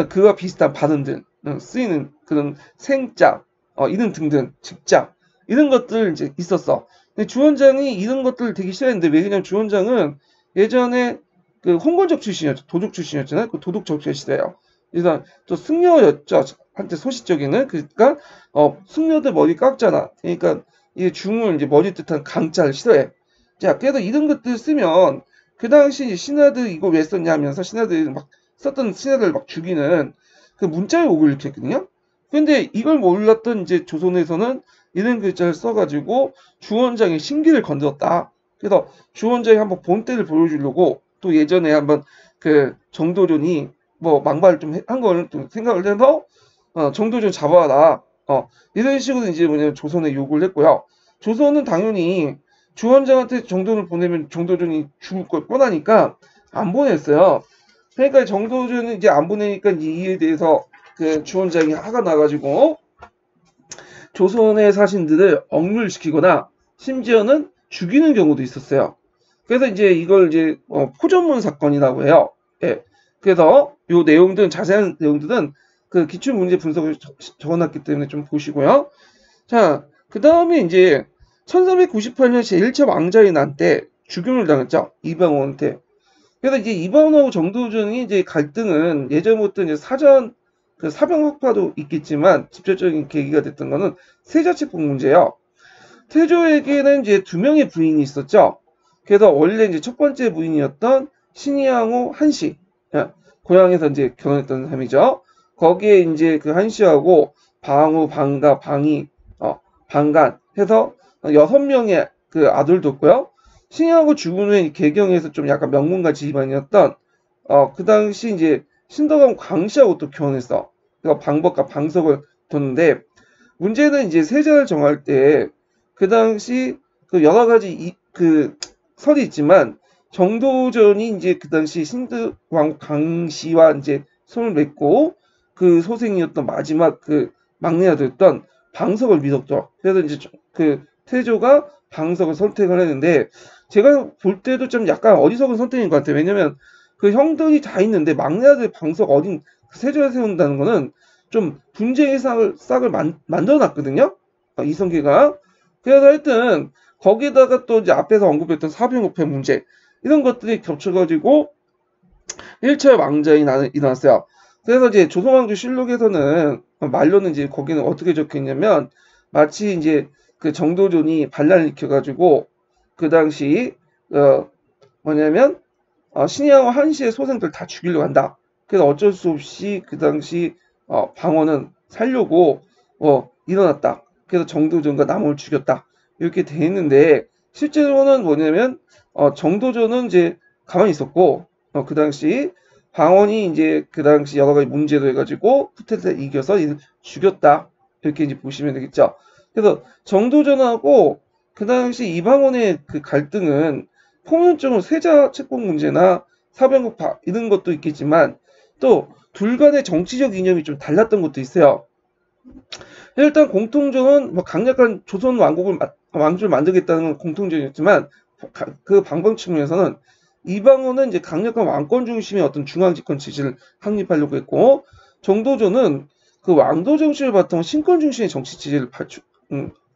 그와 비슷한 발음들 쓰이는 그런 생자 이런 등등 직자 이런 것들 이제 있었어. 근데 주원장이 이런 것들 되게 싫어했는데 왜냐면 주원장은 예전에 그 홍건적 출신이었죠. 도둑 출신이었잖아요. 그 도둑 적자 시대예요. 그래서 또 승려였죠. 한때 소시적에는 그러니까 승려들 머리 깎잖아. 그러니까 이 중을 이제 머리 뜻한 강자를 싫어해. 자, 그래서 이런 것들 쓰면 그 당시 이제 신하들 이거 왜 썼냐 하면서 신하들이 막 썼던 신하들을 막 죽이는 그 문자의 옥을 일으켰거든요. 근데 이걸 몰랐던 이제 조선에서는 이런 글자를 써가지고 주원장의 신기를 건드렸다. 그래서 주원장이 한번 본때를 보여주려고 또 예전에 한번 그 정도전이 뭐 망발을 좀 한 걸 또 생각을 해서 정도전 잡아라. 이런 식으로 이제 뭐냐면 조선에 요구를 했고요. 조선은 당연히 주원장한테 정도를 보내면 정도전이 죽을 걸 뻔하니까 안 보냈어요. 그러니까 정도전은 이제 안 보내니까 이에 대해서 그 주원장이 화가 나가지고 조선의 사신들을 억류시키거나 심지어는 죽이는 경우도 있었어요. 그래서 이제 이걸 이제 포전문 사건이라고 해요. 예. 그래서 요 내용들은 자세한 내용들은 그 기출 문제 분석을 적어놨기 때문에 좀 보시고요. 자, 그 다음에 이제 1398년 제1차 왕자의 난 때 죽임을 당했죠. 이방원한테. 그래서 이제 이방원하고 정도전이 이제 갈등은 예전부터 이제 사전 그 사병 확파도 있겠지만 직접적인 계기가 됐던 거는 세자책복 문제예요. 태조에게는 이제 두 명의 부인이 있었죠. 그래서 원래 이제 첫 번째 부인이었던 신의항후 한씨, 고향에서 이제 결혼했던 사람이죠. 거기에 이제 그 한씨하고 방후, 방가, 방이, 방간 해서 6명의 그 아들을 뒀고요. 신의하고 죽은 후에 개경에서 좀 약간 명문가 집안이었던 그 당시 이제 신덕왕 광씨하고 또 결혼했어. 그래서 방법과 방석을 뒀는데 문제는 이제 세자를 정할 때 그 당시 그 여러 가지 그 설이 있지만 정도전이 이제 그 당시 신덕왕 광씨와 이제 손을 맺고 그 소생이었던 마지막 그 막내 아들이었던 방석을 믿었죠. 그래서 이제 그 태조가 방석을 선택을 했는데 제가 볼 때도 좀 약간 어리석은 선택인 것 같아요. 왜냐면 그 형들이 다 있는데 막내 아들 방석 어린 세조를 세운다는 거는 좀 분쟁의 싹을 만들어 놨거든요. 이성계가. 그래서 하여튼 거기다가 또 이제 앞에서 언급했던 사병협회 문제 이런 것들이 겹쳐가지고 1차 왕자이 일어났어요. 그래서 이제 조선왕조실록에서는 말로는 이제 거기는 어떻게 적혀 있냐면 마치 이제 그 정도전이 반란을 일으켜가지고 그 당시 뭐냐면 신의하고 한시의 소생들 다 죽이려고 한다. 그래서 어쩔 수 없이 그 당시 방어는 살려고 일어났다. 그래서 정도전과 남원을 죽였다. 이렇게 돼 있는데 실제로는 뭐냐면 정도전은 이제 가만히 있었고 그 당시 방언이 이제 그 당시 여러 가지 문제도 해가지고 후퇴를 이겨서 죽였다. 이렇게 이제 보시면 되겠죠. 그래서 정도전하고 그 당시 이방원의 그 갈등은 표면적으로 세자 책봉 문제나 사병국파 이런 것도 있겠지만 또 둘 간의 정치적 이념이 좀 달랐던 것도 있어요. 일단 공통점은 뭐 강력한 조선 왕조를 만들겠다는 건 공통점이었지만 그 방법 측면에서는 이방원은 이제 강력한 왕권 중심의 어떤 중앙집권 체제를 확립하려고 했고 정도전은 그 왕도 정치를 바탕으로 신권 중심의 정치 체제를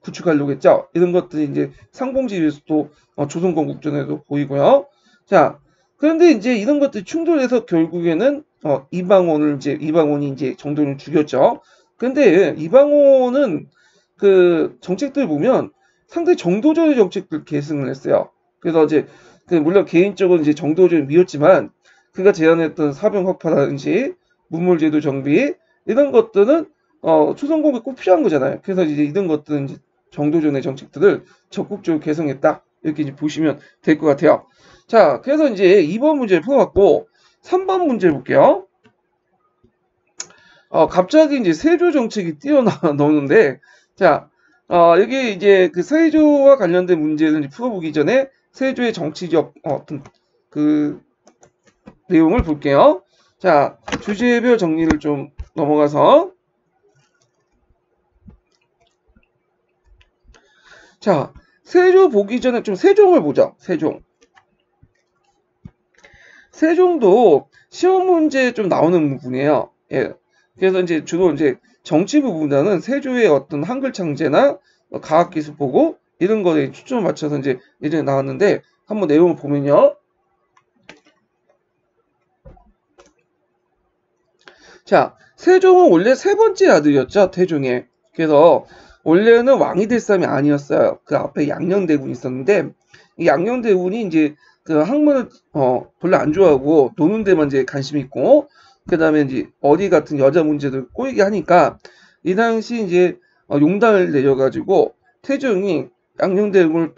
구축하려고 했죠. 이런 것들이 이제 상봉지에서도 조선 건국전에도 보이고요. 자, 그런데 이제 이런 것들이 충돌해서 결국에는 이방원이 이제 정도를 죽였죠. 근데 이방원은 그 정책들 보면 상당히 정도전의 정책들 계승을 했어요. 그래서 이제 그 물론 개인적으로 이제 정도전을 미웠지만 그가 제안했던 사병 확파라든지 문물제도 정비 이런 것들은 초선공에 꼭 필요한 거잖아요. 그래서 이제 이런 것들은 이제 정도전의 정책들을 적극적으로 개성했다. 이렇게 이제 보시면 될 것 같아요. 자, 그래서 이제 2번 문제를 풀어봤고 3번 문제를 볼게요. 갑자기 이제 세조 정책이 뛰어나오는데, 자, 여기 이제 그 세조와 관련된 문제를 풀어보기 전에 세조의 정치적 어떤 그 내용을 볼게요. 자, 주제별 정리를 좀 넘어가서. 자, 세조 보기 전에 좀 세종을 보자. 세종. 세종도 시험 문제에 좀 나오는 부분이에요. 예. 그래서 이제 주로 이제 정치 부분보다는 세조의 어떤 한글 창제나 과학기술 보고 이런 거에 초점을 맞춰서 이제 예전에 나왔는데 한번 내용을 보면요. 자, 세종은 원래 세 번째 아들이었죠. 태종의. 그래서 원래는 왕이 될 사람이 아니었어요. 그 앞에 양녕대군이 있었는데 이 양녕대군이 이제 그 학문을 별로 안 좋아하고 노는 데만 이제 관심 있고 그다음에 이제 어리 같은 여자 문제도 꼬이게 하니까 이 당시 이제 용단을 내려가지고 태종이 양녕대군을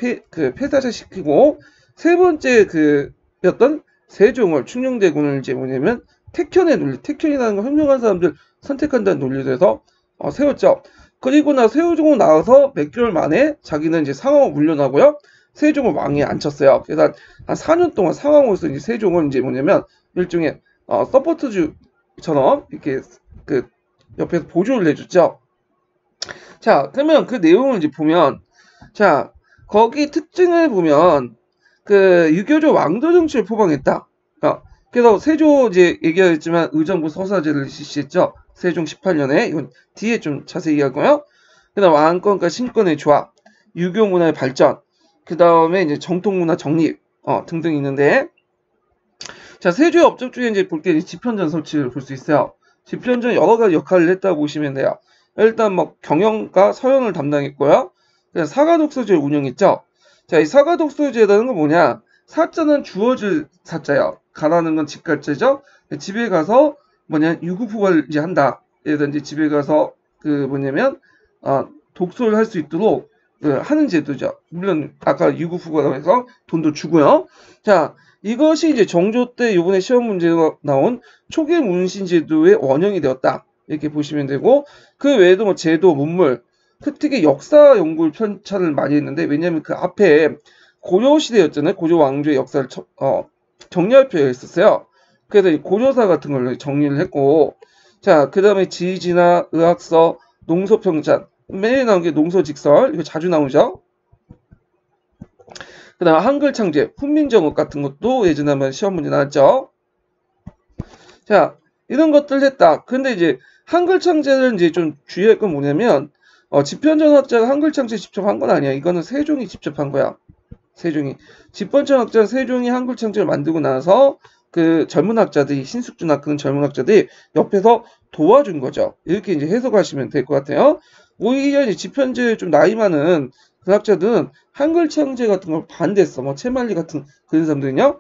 폐사시키고 세 번째 그였던 세종을 충녕대군을 이제 뭐냐면 택현의 논리, 택현이라는 걸 현명한 사람들 선택한다는 논리로 해서 세웠죠. 그리고 세종은 나와서 몇 개월 만에 자기는 이제 상황을 물려나고요. 세종을 왕위에 앉혔어요. 그래서 한 4년 동안 상황으로서 이제 세종은 이제 뭐냐면 일종의 서포트주처럼 이렇게 그 옆에서 보조를 해줬죠. 자, 그러면 그 내용을 이제 보면 자, 거기 특징을 보면 그 유교조 왕조 정치를 포방했다. 그래서 세조 이제 얘기했지만 의정부 서사제를 실시했죠. 세종 18년에 이건 뒤에 좀 자세히 얘기하고요. 그다음 왕권과 신권의 조합, 유교 문화의 발전, 그 다음에 이제 정통 문화 정립 등등 있는데 자 세조의 업적 중에 이제 볼 게 집현전 설치를 볼 수 있어요. 집현전 여러 가지 역할을 했다고 보시면 돼요. 일단 뭐 경영과 서연을 담당했고요. 그다음 사가독서제를 운영했죠. 자, 이 사가독서제라는 건 뭐냐? 사자는 주어질 사자예요. 가라는 건 집갈제죠. 집에 가서 뭐냐 유구포괄 이제 한다. 예를 들어 집에 가서 그 뭐냐면 독서를 할 수 있도록 하는 제도죠. 물론 아까 유구포괄 해서 돈도 주고요. 자, 이것이 이제 정조 때 이번에 시험 문제가 나온 초기 문신 제도의 원형이 되었다. 이렇게 보시면 되고 그 외에도 뭐 제도, 문물, 특히 역사 연구 편찬을 많이 했는데 왜냐하면 그 앞에 고려 시대였잖아요. 고려 왕조의 역사를 정리할 필요가 있었어요. 그래서 고려사 같은 걸로 정리를 했고, 자, 그 다음에 지지나 의학서, 농서평찬, 매일 나온 게 농서직설, 이거 자주 나오죠. 그 다음 한글 창제, 훈민정음 같은 것도 예전에 한번 시험 문제 나왔죠. 자, 이런 것들 했다. 근데 이제 한글 창제를 이제 좀 주의할 건 뭐냐면, 집현전 학자가 한글 창제 직접 한 건 아니야. 이거는 세종이 직접 한 거야. 세종이. 집현전 학자는 세종이 한글 창제를 만들고 나서 그 젊은 학자들이 신숙주나 그런 젊은 학자들이 옆에서 도와준 거죠. 이렇게 이제 해석하시면 될 것 같아요. 오히려 이제 집현제 좀 나이 많은 그 학자들은 한글 창제 같은 걸 반대했어. 뭐 채말리 같은 그런 사람들은요.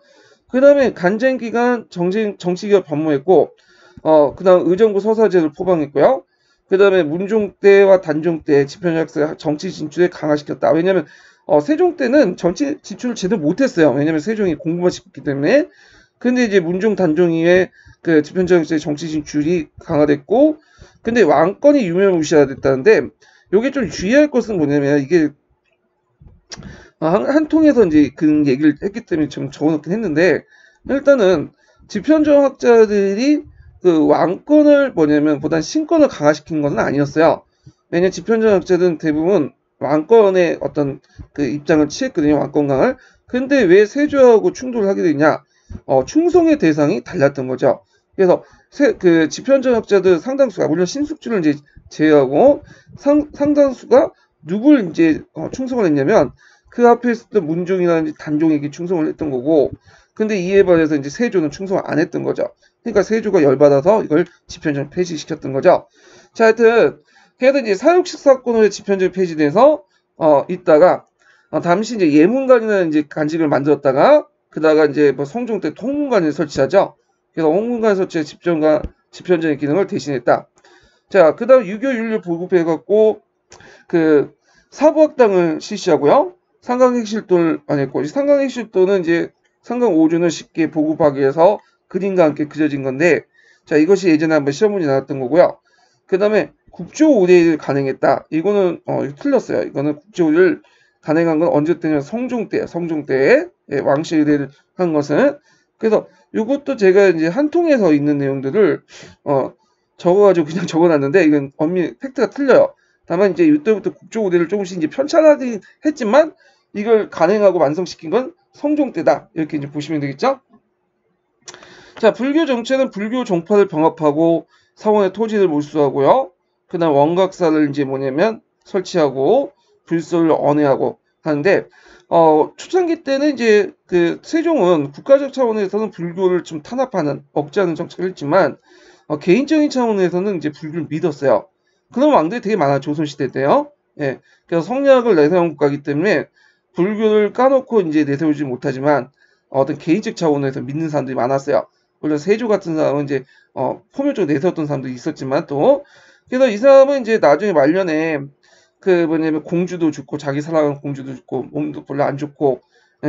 그 다음에 간쟁 기간 정치기가 변모했고, 그 다음 의정부 서사제를 포방했고요. 그 다음에 문종 때와 단종 때 집현전 학사 정치 진출에 강화시켰다. 왜냐면 세종 때는 정치 진출을 제대로 못했어요. 왜냐면 세종이 공부만 시켰기 때문에. 근데 이제 문종 단종 이후에 그 집현전 학사의 정치 진출이 강화됐고, 근데 왕권이 유명무시가 됐다는데, 요게 좀 주의할 것은 뭐냐면 이게 한 통에서 이제 그 얘기를 했기 때문에 좀 적어놓긴 했는데 일단은 집현전 학자들이 그 왕권을 뭐냐면 보단 신권을 강화시킨 것은 아니었어요. 왜냐면 집현전 학자들은 대부분 왕권의 어떤 그 입장을 취했거든요. 왕권강을. 근데 왜 세조하고 충돌을 하게 되냐? 충성의 대상이 달랐던 거죠. 그래서 그 집현전 학자들 상당수가 물론 신숙주를 이제 제외하고 상당수가 누굴 이제 충성을 했냐면 그 앞에 있었던 문종이나 단종에게 충성을 했던 거고, 근데 이에 반해서 이제 세조는 충성을 안 했던 거죠. 그러니까 세조가 열받아서 이걸 집현전 폐지시켰던 거죠. 자, 하여튼 그래도 이제 사육식 사건으로 집현전 폐지돼서 있다가 잠시 이제 예문관이라는 이제 간직을 만들었다가 그다가 이제 뭐 성종 때 홍문관을 설치하죠. 그래서 홍문관 설치에 집현전의 기능을 대신했다. 자, 그다음 유교 윤리 보급해갖고 그 사부학당을 실시하고요. 상강행실도를 안 했고, 상강행실도는 이제 상강 5주는 쉽게 보급하기 위해서 그림과 함께 그려진 건데, 자, 이것이 예전에 한번 시험문제 나왔던 거고요. 그 다음에 국조 5대를 간행했다. 이거는, 이거 틀렸어요. 이거는 국조 5대를 간행한 건 언제 때냐면 성종 때에 예, 왕실 의대를 한 것은. 그래서 이것도 제가 이제 한 통에서 있는 내용들을, 적어가지고 그냥 적어놨는데, 이건 엄밀히 팩트가 틀려요. 다만 이제 이때부터 국조 우대를 조금씩 이제 편찬하긴 했지만 이걸 간행하고 완성시킨 건 성종 때다. 이렇게 이제 보시면 되겠죠? 자, 불교 정체는 불교 종파를 병합하고 사원의 토지를 몰수하고요. 그다음 원각사를 이제 뭐냐면 설치하고 불소를 언해하고 하는데 초창기 때는 이제 그 세종은 국가적 차원에서는 불교를 좀 탄압하는 억제하는 정책을 했지만 개인적인 차원에서는 이제 불교를 믿었어요. 그런 왕들이 되게 많아요. 조선시대 때요. 예. 그래서 성리학을 내세운 국가이기 때문에 불교를 까놓고 이제 내세우지 못하지만 어떤 개인적 차원에서 믿는 사람들이 많았어요. 물론 세조 같은 사람은 이제 포괄적으로 내세웠던 사람도 있었지만 또 그래서 이 사람은 이제 나중에 말년에 그 뭐냐면 공주도 죽고 자기 사랑하는 공주도 죽고 몸도 별로 안 좋고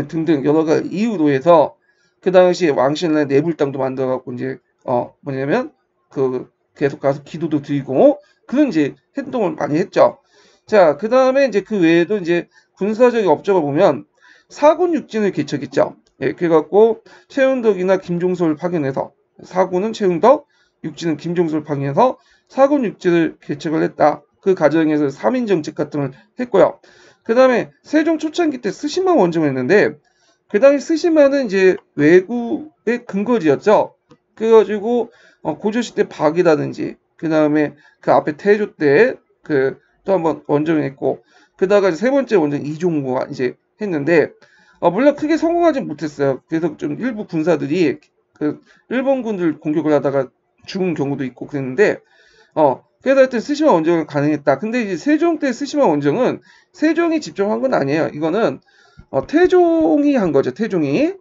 등등 여러 가지 이유로 해서 그 당시에 왕신의 내불당도 만들어갖고 이제 뭐냐면 그 계속 가서 기도도 드리고 그런 이제 행동을 많이 했죠. 자, 그 다음에 이제 그 외에도 이제 군사적인 업적을 보면 사군 육진을 개척했죠. 예, 그래갖고 최은덕이나 김종서를 파견해서 사군은 최은덕, 육진은 김종서를 파견해서 사군 육진을 개척을 했다. 그 과정에서 3인 정책 같은 걸 했고요. 그 다음에 세종 초창기 때 스시마 원정을 했는데 그 당시 스시마는 이제 외국의 근거지였죠. 그래가지고 고조시대 박이라든지 그 다음에 그 앞에 태조 때 그 또 한번 원정을 했고 그다가 세 번째 원정 이종구가 이제 했는데 물론 크게 성공하지 못했어요. 그래서 좀 일부 군사들이 그 일본군들 공격을 하다가 죽은 경우도 있고 그랬는데 그래서 하여튼 스시마 원정을 가능했다. 근데 이제 세종 때 스시마 원정은 세종이 직접 한 건 아니에요. 이거는 태종이 한 거죠. 태종이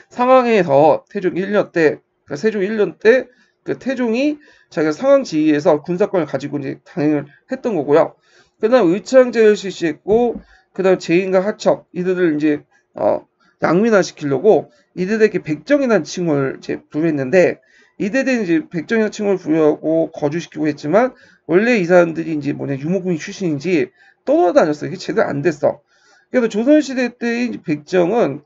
상황에서 태종 1년 때 그러니까 세종 1년 때 그 태종이 자기가 상황 지휘에서 군사권을 가지고 이제 당행을 했던 거고요. 그다음 의창제를 실시했고 그다음 제인과 하척 이들을 이제 양민화시키려고 이들에게 백정이라는 칭호를 이제 부여했는데 이들에 이제 백정이라는 칭호를 부여하고 거주시키고 했지만 원래 이 사람들이 이제 유목민 출신인지 떠돌아다녔어. 이게 제대로 안 됐어. 그래서 조선시대 때의 백정은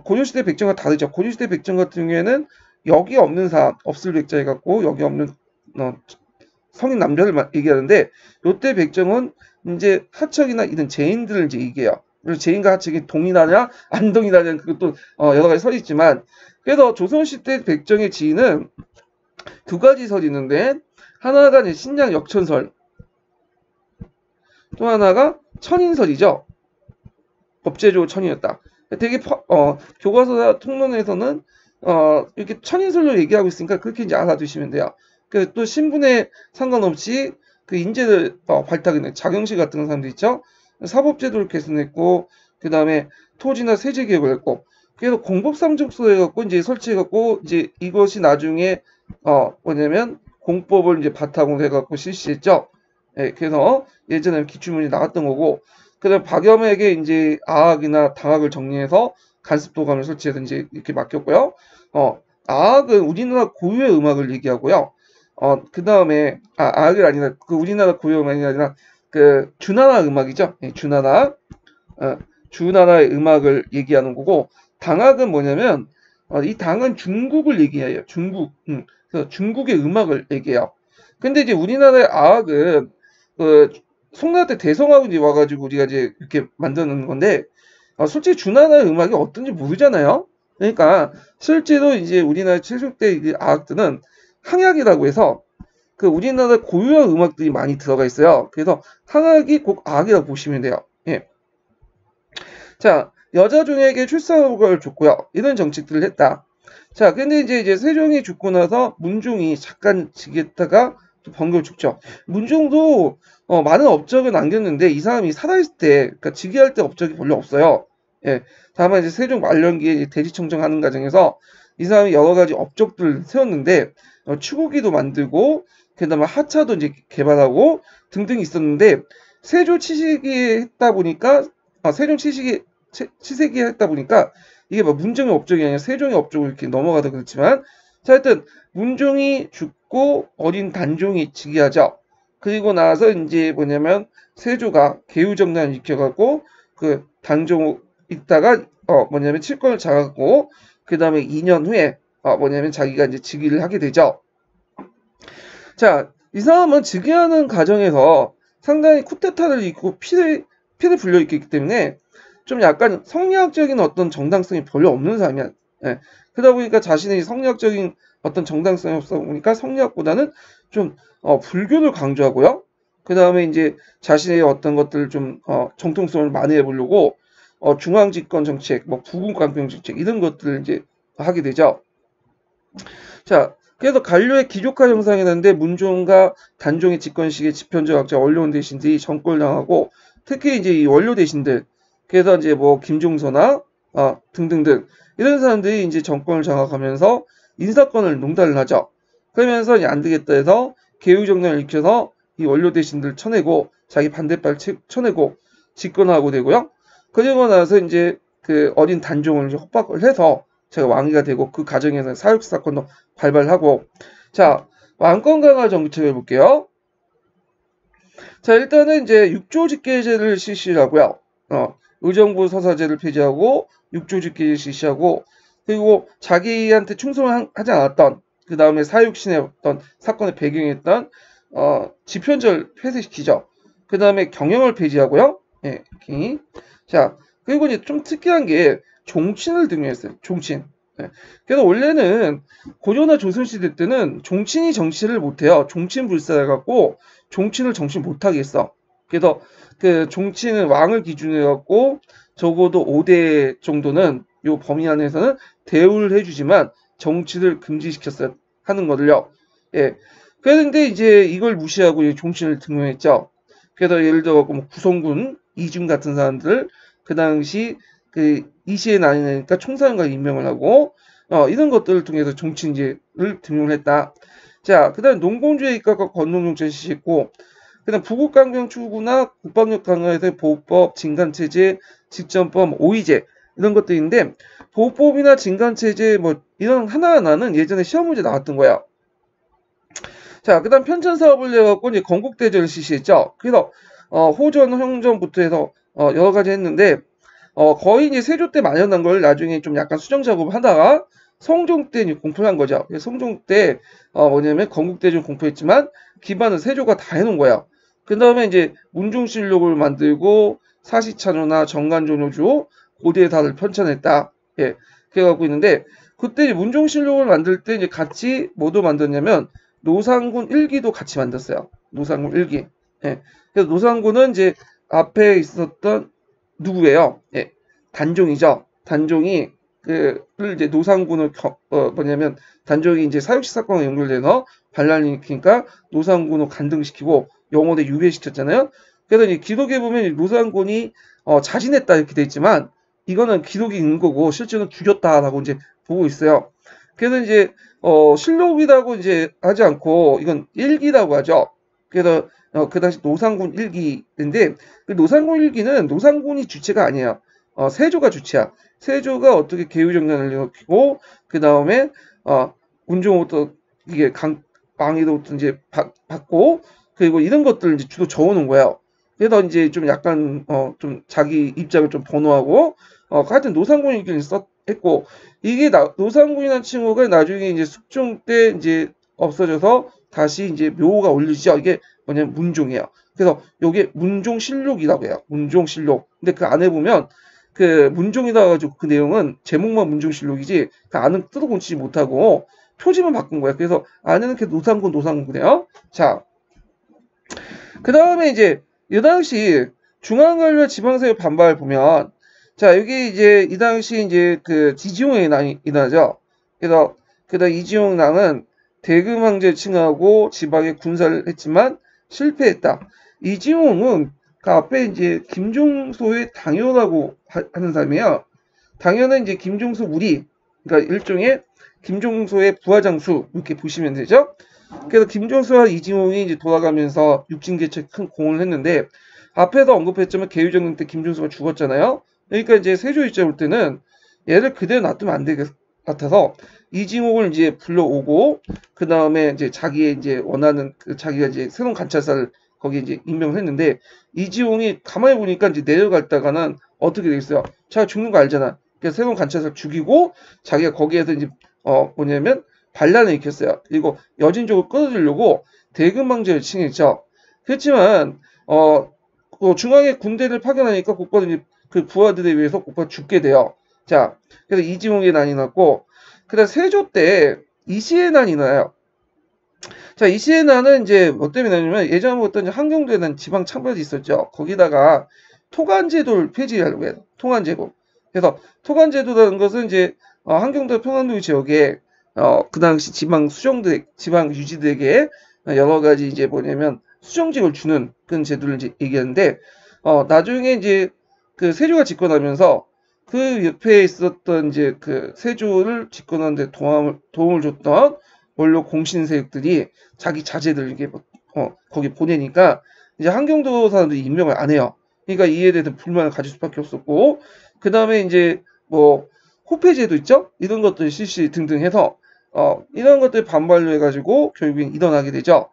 고려시대 백정과 다르죠. 고려시대 백정 같은 경우에는 여기 없는 사람, 없을 백자 해갖고 여기 없는 성인 남자를 얘기하는데 요때 백정은 이제 하척이나 이런 제인들을 이제 얘기해요. 그래서 제인과 하척이 동일하냐 안 동일하냐는 그것도 여러 가지 설이 있지만 그래서 조선시대 백정의 지위는 두 가지 설이 있는데 하나가 이제 신장 역천설 또 하나가 천인설이죠. 법제조 천이었다. 되게 교과서나 통론에서는 이렇게 천인설로 얘기하고 있으니까 그렇게 이제 알아두시면 돼요. 그 또 신분에 상관없이 그 인재를 발탁하는 자경실 같은 사람들 있죠. 사법제도를 개선했고 그 다음에 토지나 세제 개혁을 했고 그래서 공법상정서 해갖고 이제 설치해갖고 이제 이것이 나중에 뭐냐면 공법을 이제 바탕으로 해갖고 실시했죠. 예, 그래서 예전에 기출문이 나왔던 거고 그다음 박염에게 이제 아학이나 당학을 정리해서 간습도감을 설치해서 이제 이렇게 맡겼고요. 아학은 우리나라 고유의 음악을 얘기하고요. 그 다음에 아학이 아니라 그 우리나라 고유의 음악이 아니라 그 주나라 음악이죠. 예, 주나라의 음악을 얘기하는 거고 당학은 뭐냐면 이 당은 중국을 얘기해요. 중국. 그래서 중국의 음악을 얘기해요. 근데 이제 우리나라의 아학은 그 송나라 때 대성하고 이제 와가지고 우리가 이제 이렇게 만드는 건데 솔직히 주나라의 음악이 어떤지 모르잖아요. 그러니까 실제로 이제 우리나라 7세대 아학들은 항약이라고 해서 그 우리나라 고유의 음악들이 많이 들어가 있어요. 그래서 항약이 꼭 아학이라고 보시면 돼요. 예. 자, 여자 종에게 출산허가를 줬고요. 이런 정책들을 했다. 자, 근데 이제 세종이 죽고 나서 문종이 잠깐 지겠다가 또 번개를 죽죠. 문종도 많은 업적을 남겼는데 이 사람이 살아있을 때, 그러니까 즉위할 때 업적이 별로 없어요. 예. 다만 이제 세종 말년기에 대지청정하는 과정에서 이 사람이 여러 가지 업적들을 세웠는데 추구기도 만들고 그다음에 하차도 이제 개발하고 등등이 있었는데 세종 치시기에 했다 보니까 세종 치세기에 했다 보니까 이게 뭐 문종의 업적이 아니라 세종의 업적으로 이렇게 넘어가다 그렇지만 자 하여튼 문종이 죽고 어린 단종이 즉위하죠. 그리고 나서 이제 뭐냐면 세조가 개유정난을 일으켜갖고 그 단종 있다가 뭐냐면 칠권을 잡았고 그 다음에 2년 후에 뭐냐면 자기가 이제 즉위를 하게 되죠. 자, 이 사람은 즉위하는 과정에서 상당히 쿠데타를 일으키고 피를 불려일으켰기 때문에 좀 약간 성리학적인 어떤 정당성이 별로 없는 사람이야. 예. 그러다 보니까 자신의 성리학적인 어떤 정당성이 없어 보니까 성리학보다는 좀 불교를 강조하고요. 그 다음에 이제 자신의 어떤 것들을 좀 정통성을 만회해 보려고 중앙집권 정책, 뭐 부국강병 정책 이런 것들을 이제 하게 되죠. 자, 그래서 간료의 기족화 형상이 났는데 문종과 단종의 집권식의 지편적 학자 원로원 대신들이 정권을 당하고 특히 이제 이 원료 대신들 그래서 이제 뭐 김종서나 등등등 이런 사람들이 이제 정권을 장악하면서 인사권을 농단을 하죠. 그러면서 이제 안 되겠다 해서 개유정당을 일으켜서 이 원료 대신들 쳐내고 자기 반대발 쳐내고 집권하고 되고요. 그리고 나서 이제 그 어린 단종을 이제 협박을 해서 제가 왕위가 되고 그 과정에서 사육 사건도 발발하고 자 왕권 강화 정책을 볼게요. 자 일단은 이제 육조직계제를 실시하고요. 의정부 서사제를 폐지하고 육조직계제를 실시하고 그리고 자기한테 충성을 하지 않았던 그 다음에 사육신의 어떤 사건의 배경이었던 집현절 폐쇄시키죠. 그 다음에 경영을 폐지하고요. 예, 이렇게. 자 그리고 이제 좀 특이한 게 종친을 등용했어요. 종친. 예. 그래서 원래는 고려나 조선시대 때는 종친이 정치를 못해요. 종친불사해갖고 종친을 정치 못하게 했어. 그래서 그 종친은 왕을 기준으로 해갖고 적어도 5대 정도는 요 범위 안에서는 대우를 해주지만 정치를 금지시켰어야 하는 거를요. 예. 그런데 이제 이걸 무시하고 종친을 등용했죠. 그래서 예를 들어 뭐 구성군, 이중 같은 사람들 그 당시 그 이시에 나뉘니까 총사령과 임명을 하고 이런 것들을 통해서 종친제를 등용을 했다. 자, 그다음 농공주의 입각과 권농정책을 실시했고 그다음 부국강경 추구나 국방력 강화에서 보호법, 진간체제, 직전법, 오이제 이런 것들인데 보호법이나 진간체제 뭐 이런 하나하나는 예전에 시험 문제 나왔던 거야. 자, 그다음 편찬 사업을 해갖고 이제 건국대제를 실시했죠. 그래서 호전, 형전부터 해서 여러 가지 했는데 거의 이제 세조 때 만연한 걸 나중에 좀 약간 수정 작업을 하다가 성종 때 공포한 거죠. 성종 때 뭐냐면 건국대제를 공포했지만 기반은 세조가 다 해놓은 거야. 그 다음에 이제 문종실록을 만들고 사시찬호나 정간조노주 고대의 달을 편찬했다. 예, 그래갖고 있는데 그때 문종실록을 만들 때 이제 같이 뭐도 만들었냐면 노상군 일기도 같이 만들었어요. 노상군 일기. 예, 그래서 노상군은 이제 앞에 있었던 누구예요? 예, 단종이죠. 단종이 를 이제 노상군을 뭐냐면 단종이 이제 사육시 사건과 연결돼서 반란을 일으키니까 노상군을 간등시키고 영원에 유배시켰잖아요. 그래서 이제 기록에 보면 노상군이 자진했다 이렇게 돼 있지만 이거는 기록이 있는 거고 실제로는 죽였다라고 이제 보고 있어요. 그래서 이제 실록이라고 이제 하지 않고 이건 일기라고 하죠. 그래서 그 당시 노상군 일기인데 그 노상군 일기는 노상군이 주체가 아니에요. 세조가 주체야. 세조가 어떻게 개유정난을 일으키고 그 다음에 운종부터 이게 왕위로부터 이제 받고 그리고 이런 것들을 이제 주로 적어놓은 거예요. 그래서 이제 좀 약간 좀 자기 입장을 좀 번호하고 하여튼 노상군 일기를 했고 이게 노상군이라는 칭호가 나중에 이제 숙종 때 이제 없어져서 다시 이제 묘호가 올리죠. 이게 뭐냐면 문종이에요. 그래서 이게 문종실록이라고 해요. 문종실록. 근데 그 안에 보면 그 문종이라 가지고 그 내용은 제목만 문종실록이지 그 안은 뜯어보지 못하고 표지만 바꾼 거야. 그래서 안에는 이렇게 노상군이에요. 자, 그 다음에 이제 이 당시 중앙관료 지방세력 반발을 보면 자 여기 이제 이 당시 이제 그 이지용이 일어나죠. 그래서 그다음 이지용랑은 대금 황제를 칭하고 지방에 군사를 했지만 실패했다. 이지용은 그 앞에 이제 김종소의 당연하고 하는 사람이에요. 당연은 이제 김종소 우리 그러니까 일종의 김종소의 부하장수 이렇게 보시면 되죠. 그래서 김종소와 이지용이 이제 돌아가면서 육진개척에 큰 공을 했는데 앞에서 언급했지만 개유정년 때 김종소가 죽었잖아요. 그러니까 이제 세조 입장 볼 때는 얘를 그대로 놔두면 안 될 것 같아서 이징옥을 이제 불러오고 그 다음에 이제 자기의 이제 원하는 그 자기가 이제 새로운 관찰사를 거기 이제 임명을 했는데 이지용이 가만히 보니까 이제 내려갔다가는 어떻게 되겠어요? 자기가 죽는 거 알잖아. 그래서 새로운 관찰사를 죽이고 자기가 거기에서 이제 뭐냐면 반란을 일으켰어요. 그리고 여진족을 끌어들이려고 대금방제를 칭했죠. 그렇지만 중앙에 군대를 파견하니까 곧바로 이제 그 부하들에 의해서 곧바로 죽게 돼요. 자, 그래서 이지몽의 난이 났고, 그다음 세조 때 이시의 난이 나요. 자, 이시의 난은 이제 뭐 때문에 나냐면 예전부터 이제 한경도에 난 지방 창벌이 있었죠. 거기다가 토간제도를 폐지하려고 해요. 토간제도. 그래서 토간제도라는 것은 이제 한경도 평안도 지역에 그 당시 지방 유지들에게 여러 가지 이제 뭐냐면 수정직을 주는 그런 제도를 이제 얘기하는데 나중에 이제 그 세조가 집권하면서 그 옆에 있었던 이제 그 세조를 집권하는데 도움을 줬던 원로 공신세력들이 자기 자제들 이게 거기 보내니까 이제 한경도 사람들이 임명을 안 해요. 그러니까 이에 대해서 불만을 가질 수밖에 없었고, 그 다음에 이제 뭐 호패제도 있죠? 이런 것들 실시 등등 해서 이런 것들 반발로 해가지고 결국엔 일어나게 되죠.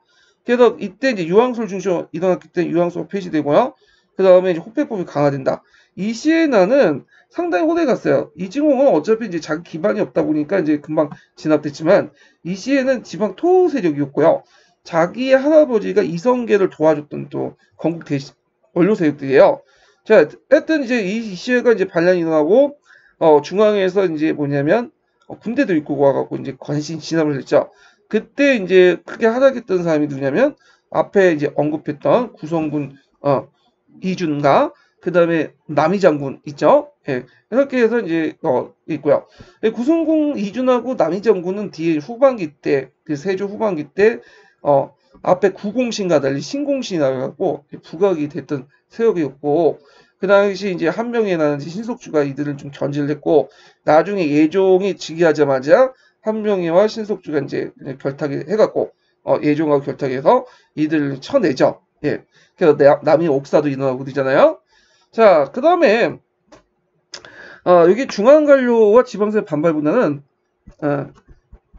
그래서 이때 이제 유황술 중심으로 일어났기 때문에 유황술가 폐지되고요. 그 다음에 이제 호패법이 강화된다. 이 시의 난은 상당히 오래 갔어요. 이징홍은 어차피 이제 자기 기반이 없다 보니까 이제 금방 진압됐지만 이 시에는 지방 토 세력이었고요. 자기의 할아버지가 이성계를 도와줬던 또 건국 원로 세력들이에요. 자, 하여튼 이제 이 시에가 이제 반란이 일어나고 중앙에서 이제 뭐냐면 군대도 입고 와갖고 이제 관신 진압을 했죠. 그때 이제 크게 하락했던 사람이 누구냐면 앞에 이제 언급했던 구성군 이준가 그 다음에 남이 장군 있죠. 예, 이렇게 해서 이제 있고요. 구성군 이준하고 남이 장군은 뒤에 후반기 때 그 세조 후반기 때 앞에 구공신과 달리 신공신이라고 갖고 부각이 됐던 세력이었고 그 당시 이제 한명회라는 신속주가 이들을 좀 견제를 했고 나중에 예종이 즉위하자마자 한명회와 신속주가 이제 결탁을 해갖고 예종하고 결탁해서 이들을 쳐내죠. 예, 그래서 남이 옥사도 일어나고 그러잖아요. 자, 그 다음에 여기 중앙관료와 지방세 반발보다는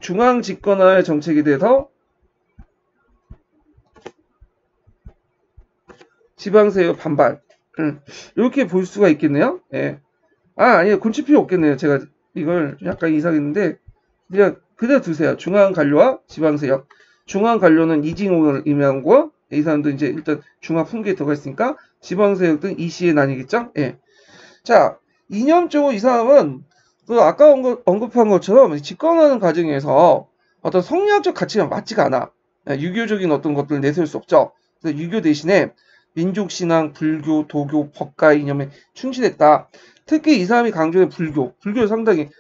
중앙 집권화의 정책에 대해서 지방세의 반발 이렇게 볼 수가 있겠네요. 예. 아니요. 곤칠 필요 없겠네요. 제가 이걸 약간 이상했는데 그냥 그대로 두세요. 중앙관료와 지방세력. 중앙관료는 이징홍을 의미하는 거고 이 사람도 이제 일단 중앙 풍계에 들어가 있으니까 지방세력은 이시의 난이겠죠. 예. 자, 이념적으로 이 사람은 그 아까 언급한 것처럼 집권하는 과정에서 어떤 성리학적 가치가 맞지가 않아. 유교적인 어떤 것들을 내세울 수 없죠. 그래서 유교 대신에 민족신앙, 불교, 도교, 법가 이념에 충실했다. 특히 이 사람이 강조한 불교를 상당히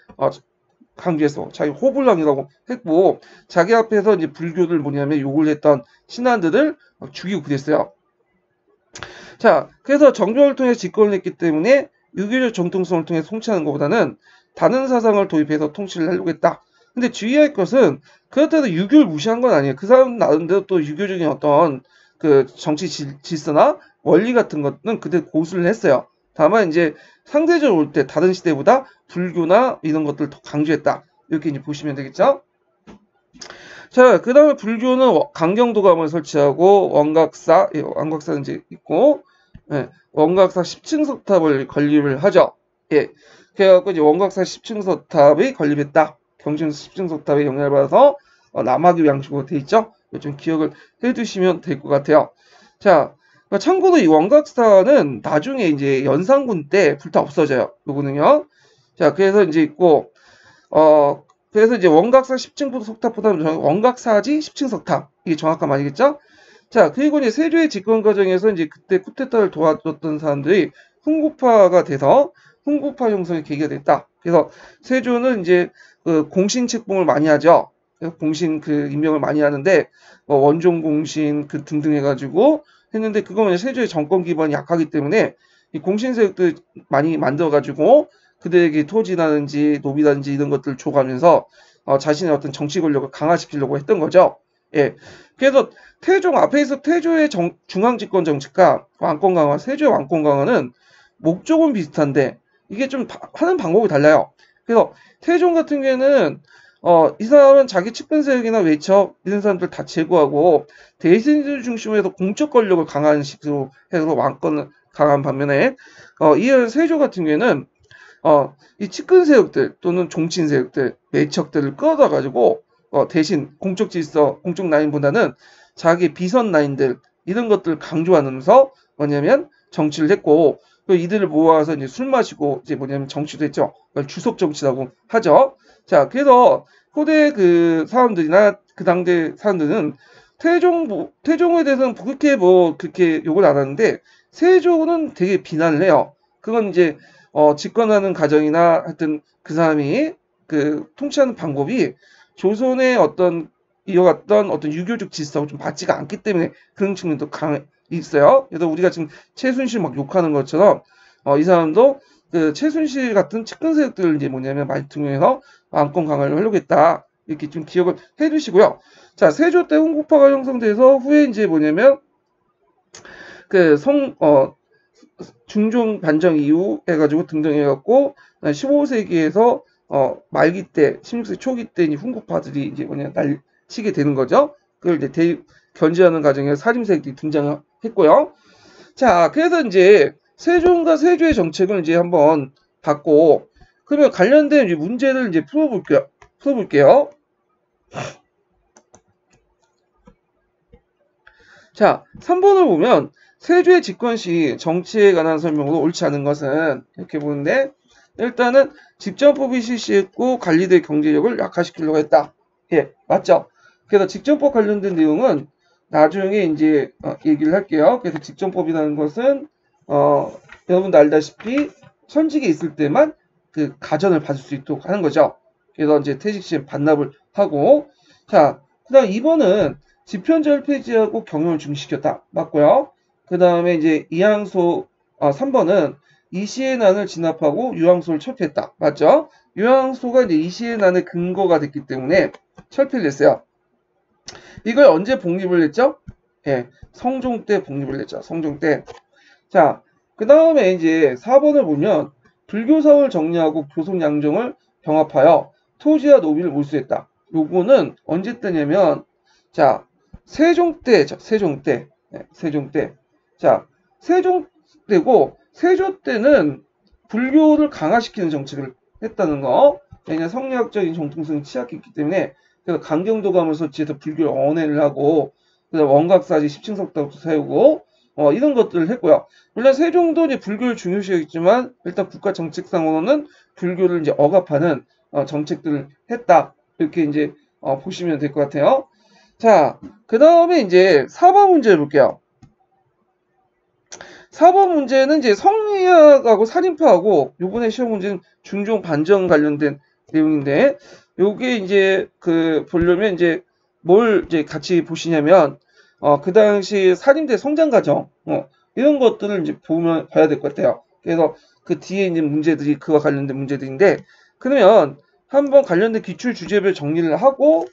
강조했어. 자기 호불랑이라고 했고 자기 앞에서 이제 불교를 뭐냐면 욕을 했던 신하들을 죽이고 그랬어요. 자, 그래서 정조를 통해 집권을 했기 때문에 유교적 정통성을 통해 통치하는 것보다는 다른 사상을 도입해서 통치를 하려고 했다. 근데 주의할 것은 그렇다고 유교를 무시한 건 아니에요. 그 사람 나름대로 또 유교적인 어떤 그 정치 질서나 원리 같은 것은 그대로 고수를 했어요. 다만 이제 상대적으로 올 때 다른 시대보다 불교나 이런 것들을 더 강조했다. 이렇게 이제 보시면 되겠죠. 자, 그 다음에 불교는 강경도감을 설치하고 원각사는 이제 있고, 예, 원각사 10층 석탑을 건립을 하죠. 예. 그래갖고 이제 원각사 10층 석탑이 건립했다. 경신 10층 석탑에 영향을 받아서 남학교 양식으로 돼 있죠. 좀 기억을 해두시면 될 것 같아요. 자, 참고로 이 원각사는 나중에 이제 연산군 때 불타 없어져요. 요거는요. 자, 그래서 이제 있고, 그래서 이제 원각사 10층 석탑보다는 원각사지 10층 석탑. 이게 정확한 말이겠죠? 자, 그리고 이제 세조의 집권 과정에서 이제 그때 쿠데타를 도와줬던 사람들이 훈구파가 돼서 훈구파 형성의 계기가 됐다. 그래서 세조는 이제 그 공신 책봉을 많이 하죠. 공신 그 임명을 많이 하는데 원종 공신 그 등등 해가지고 했는데 그거는 세조의 정권 기반이 약하기 때문에 이 공신 세력들 많이 만들어가지고 그들에게 토지라든지 노비라든지 이런 것들을 줘가면서 자신의 어떤 정치 권력을 강화시키려고 했던 거죠. 예. 그래서 앞에서 태조의 중앙 집권 정책과 왕권 강화, 세조의 왕권 강화는 목적은 비슷한데 이게 좀 하는 방법이 달라요. 그래서 태종 같은 경우에는 이 사람은 자기 측근 세력이나 외척 이런 사람들 다 제거하고 대신들 중심으로 해서 공적 권력을 강화하는 식으로 해서 왕권을 강한 반면에 이 세조 같은 경우에는 이 측근 세력들 또는 종친 세력들 외척들을 끌어다 가지고 대신 공적 질서, 공적 라인보다는 자기 비선 라인들 이런 것들 강조하면서 뭐냐면 정치를 했고 이들을 모아서 이제 술 마시고 이제 뭐냐면 정치도 했죠. 그걸 주석 정치라고 하죠. 자, 그래서 후대 그 사람들이나 그 당대 사람들은 태종에 대해서는 그렇게 욕을 안 하는데 세조는 되게 비난을 해요. 그건 이제 집권하는 과정이나 하여튼 그 사람이 그 통치하는 방법이 조선의 이어갔던 어떤 유교적 질서하고 좀 맞지가 않기 때문에 그런 측면도 있어요. 그래서 우리가 지금 최순실 막 욕하는 것처럼 이 사람도 그 최순실 같은 측근 세력들을 이제 뭐냐면 많이 등용해서 안건 강화를 하려고 했다. 이렇게 좀 기억을 해두시고요. 자, 세조 때 홍국파가 형성돼서 후에 이제 뭐냐면 그 중종 반정 이후 해가지고 등등해갖고 15세기에서 말기 때 16세기 초기 때 이제 훈구파들이 이제 뭐냐 날치게 되는 거죠. 그걸 이제 견제하는 과정에서 살림세력들이 등장했고요. 자, 그래서 이제 세종과 세조의 정책을 이제 한번 봤고, 그러면 관련된 이제 문제를 이제 풀어볼게요. 자, 3번을 보면 세조의 집권 시 정치에 관한 설명으로 옳지 않은 것은 이렇게 보는데 일단은 집정법이 실시했고 관리대 경제력을 약화시키려고 했다. 예, 맞죠? 그래서 집정법 관련된 내용은 나중에 이제 얘기를 할게요. 그래서 집정법이라는 것은 여러분도 알다시피 천직에 있을 때만 그 가전을 받을 수 있도록 하는 거죠. 그래서 이제 퇴직 시에 반납을 하고 자, 그다음 2번은 집현제를 폐지하고 경영을 중시켰다. 맞고요. 그 다음에 이제 3번은 이시의 난을 진압하고 유황소를 철폐했다. 맞죠? 유황소가 이제 이시의 난의 근거가 됐기 때문에 철폐를 했어요. 이걸 언제 복립을 했죠? 예, 성종 때 복립을 했죠. 성종 때. 자, 그 다음에 이제 4번을 보면 불교사를 정리하고 교속 양정을 병합하여 토지와 노비를 몰수했다. 요거는 언제 때냐면 자, 세종 때죠. 세종 때. 네, 세종 때. 자, 세종 때고 세조 때는 불교를 강화시키는 정책을 했다는 거. 왜냐 성리학적인 정통성이 취약했기 때문에 그래서 강경도감을 설치해서 불교를 언해를 하고 그다음 원각사지 10층석당도 세우고 이런 것들을 했고요. 물론 세종도 이제 불교를 중요시했지만 일단 국가 정책상으로는 불교를 이제 억압하는 정책들을 했다. 이렇게 이제 보시면 될 것 같아요. 자, 그 다음에 이제 4번 문제 볼게요. 4번 문제는 이제 성리학하고 살인파하고 요번에 시험 문제는 중종 반정 관련된 내용인데 요게 이제 보려면 이제 뭘 이제 같이 보시냐면 그 당시 살인대 성장 과정 이런 것들을 이제 봐야 될 것 같아요. 그래서 그 뒤에 있는 문제들이 그와 관련된 문제들인데 그러면 한번 관련된 기출 주제별 정리를 하고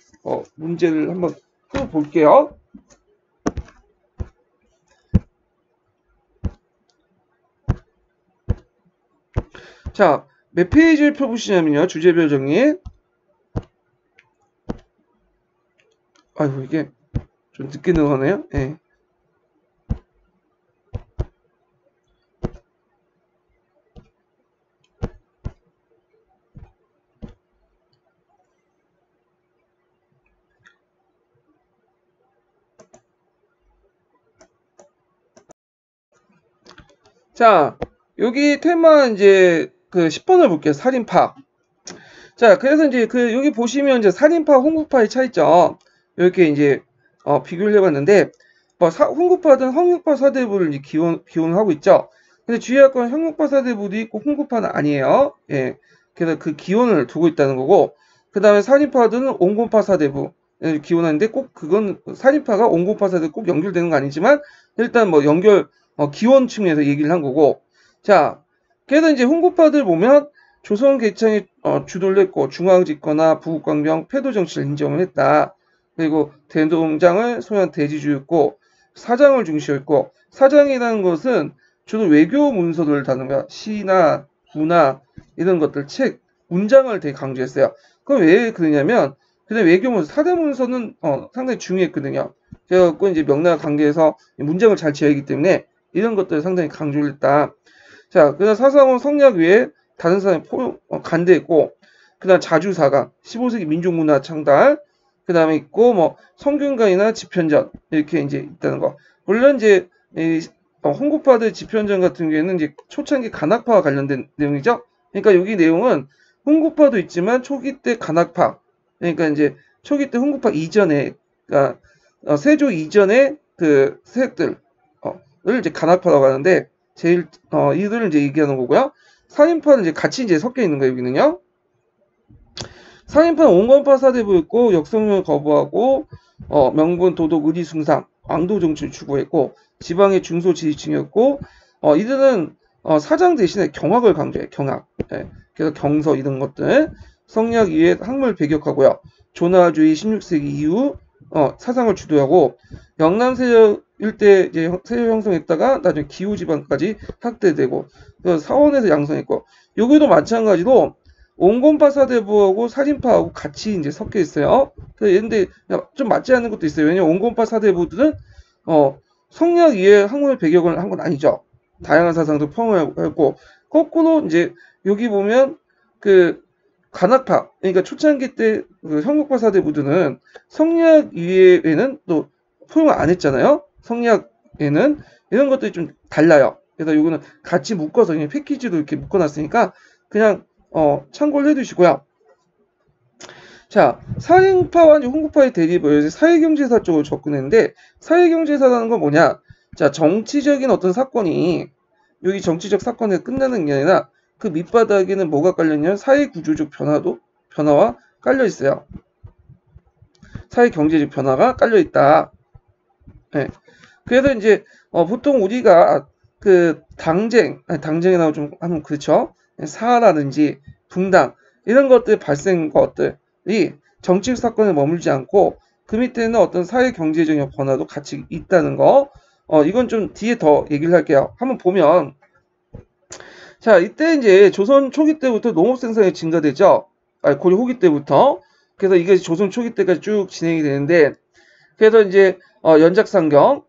문제를 한번 볼게요. 자, 몇 페이지를 펴보시냐면요. 주제별 정리. 아이고, 이게 좀 늦게 들어가네요. 예. 자, 여기 테마 이제 그 10번을 볼게요. 살인파. 자, 그래서 이제 여기 보시면 이제 살인파, 홍구파의 차이점 이렇게 이제 비교를 해봤는데 홍구파든 홍구파 사대부를 이제 기원하고 있죠. 근데 주의할 건 홍구파 사대부도 있고 홍구파는 아니에요. 예, 그래서 그 기원을 두고 있다는 거고 그 다음에 살인파들은 온건파 사대부 기원하는데 꼭 그건 살인파가 온건파 사대부 꼭 연결되는 거 아니지만 일단 뭐 기원 측면에서 얘기를 한 거고 자, 그래서 이제 홍구파들 보면 조선 개창에 주도를 했고 중앙집권화, 부국강병, 패도 정치를 인정을 했다. 그리고 대동장을 소연 대지주였고 사장을 중시했고 사장이라는 것은 주로 외교 문서들을 다루며 시나 구나 이런 것들 책 문장을 되게 강조했어요. 그럼 왜 그러냐면 근데 외교 문서 사대 문서는 상당히 중요했거든요. 그래갖고 이제 명나라 관계에서 문장을 잘 지어야 하기 때문에 이런 것들을 상당히 강조를 했다. 자, 그다음 사상원 성리학 외에 다른 사람이 간대했고, 그 다음 자주사가 15세기 민족문화 창달, 그 다음에 있고, 뭐, 성균관이나 집현전, 이렇게 이제 있다는 거. 물론 이제, 홍고파들 집현전 같은 경우에는 이제 초창기 간악파와 관련된 내용이죠. 그러니까 여기 내용은 홍고파도 있지만 초기 때 간악파, 그러니까 이제 초기 때 홍고파 이전에, 그러니까 세조 이전의 그 세력들을 이제 간악파라고 하는데, 제일 이들을 이제 얘기하는 거고요. 살인파는 이제 같이 이제 섞여 있는 거예요, 여기는요. 살인파는 온건파 사대부였고, 역성을 거부하고, 명분, 도덕, 의리, 숭상, 왕도 정치를 추구했고, 지방의 중소 지지층이었고, 이들은 사장 대신에 경악을 강조해, 경악. 예, 그래서 경서 이런 것들, 성리학 이외에 학문을 배격하고요. 조나주의 16세기 이후 사상을 주도하고, 영남 세력 일대 이제 세력 형성했다가 나중에 기후 지방까지 확대되고, 사원에서 양성했고, 여기도 마찬가지로 온건파 사대부하고 살인파하고 같이 이제 섞여 있어요. 근데 좀 맞지 않는 것도 있어요. 왜냐면 온건파 사대부들은 성리학 이외에 학문을 배격을 한 건 아니죠. 다양한 사상도 포함하고, 거꾸로 이제 여기 보면 그 간악파, 그러니까 초창기 때 그 형국파 사대부들은 성리학 이외에는 또 포용을 안 했잖아요. 성리학에는 이런 것들이 좀 달라요. 그래서 이거는 같이 묶어서 그냥 패키지로 이렇게 묶어놨으니까 그냥 참고를 해두시고요. 자, 살인파와 홍구파의 대립을 사회경제사 쪽으로 접근했는데, 사회경제사라는 건 뭐냐? 자, 정치적인 어떤 사건이 여기 정치적 사건에 끝나는 게 아니라 그 밑바닥에는 뭐가 깔려있냐면 사회구조적 변화와 깔려 있어요. 사회경제적 변화가 깔려 있다. 네. 그래서 이제 보통 우리가 그 당쟁에 나오면 좀 하면 그렇죠. 사라든지 분당 이런 것들 발생 것들이 정치적 사건에 머물지 않고 그 밑에는 어떤 사회 경제적인 변화도 같이 있다는 거. 이건 좀 뒤에 더 얘기를 할게요. 한번 보면 자, 이때 이제 조선 초기 때부터 농업 생산이 증가되죠. 고려 후기 때부터. 그래서 이게 조선 초기 때까지 쭉 진행이 되는데 그래서 이제 연작상경,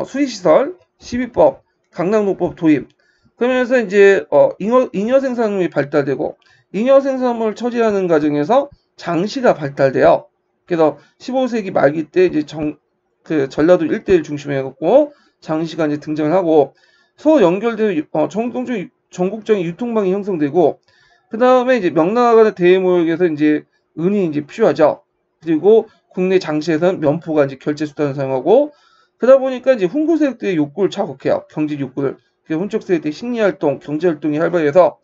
수의시설, 시비법, 강남노법 도입. 그러면서 이제 잉여 생산물이 발달되고 잉여 생산물을 처리하는 과정에서 장시가 발달돼요. 그래서 15세기 말기 때 이제 그 전라도 일대를 중심으로 해갖고 장시가 이제 등장을 하고 서로 연결되어 전국적인 유통망이 형성되고 그 다음에 이제 명나라간의 대모역에서 이제 은이 이제 필요하죠. 그리고 국내 장시에서는 면포가 이제 결제 수단을 사용하고 그러다 보니까 이제 훈구 세력들의 욕구를 자극해요. 경제 욕구를. 훈적 세력들의 심리활동, 경제활동이 활발해서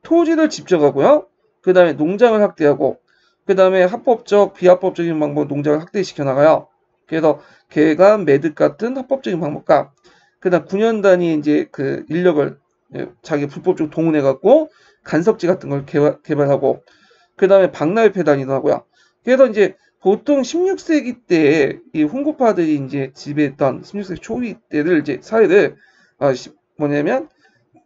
토지를 집적하고요. 그 다음에 농장을 확대하고 그 다음에 합법적, 비합법적인 방법으로 농장을 확대시켜 나가요. 그래서 개간, 매듭 같은 합법적인 방법과 그 다음 9년 단위 이제 그 인력을 자기 불법적으로 동원해갖고 간섭지 같은 걸 개발하고 그 다음에 박나협회 다니더라고요. 그래서 이제 보통 16세기 때 이 훈구파들이 이제 지배했던 16세기 초기 때를 이제 사회를 뭐냐면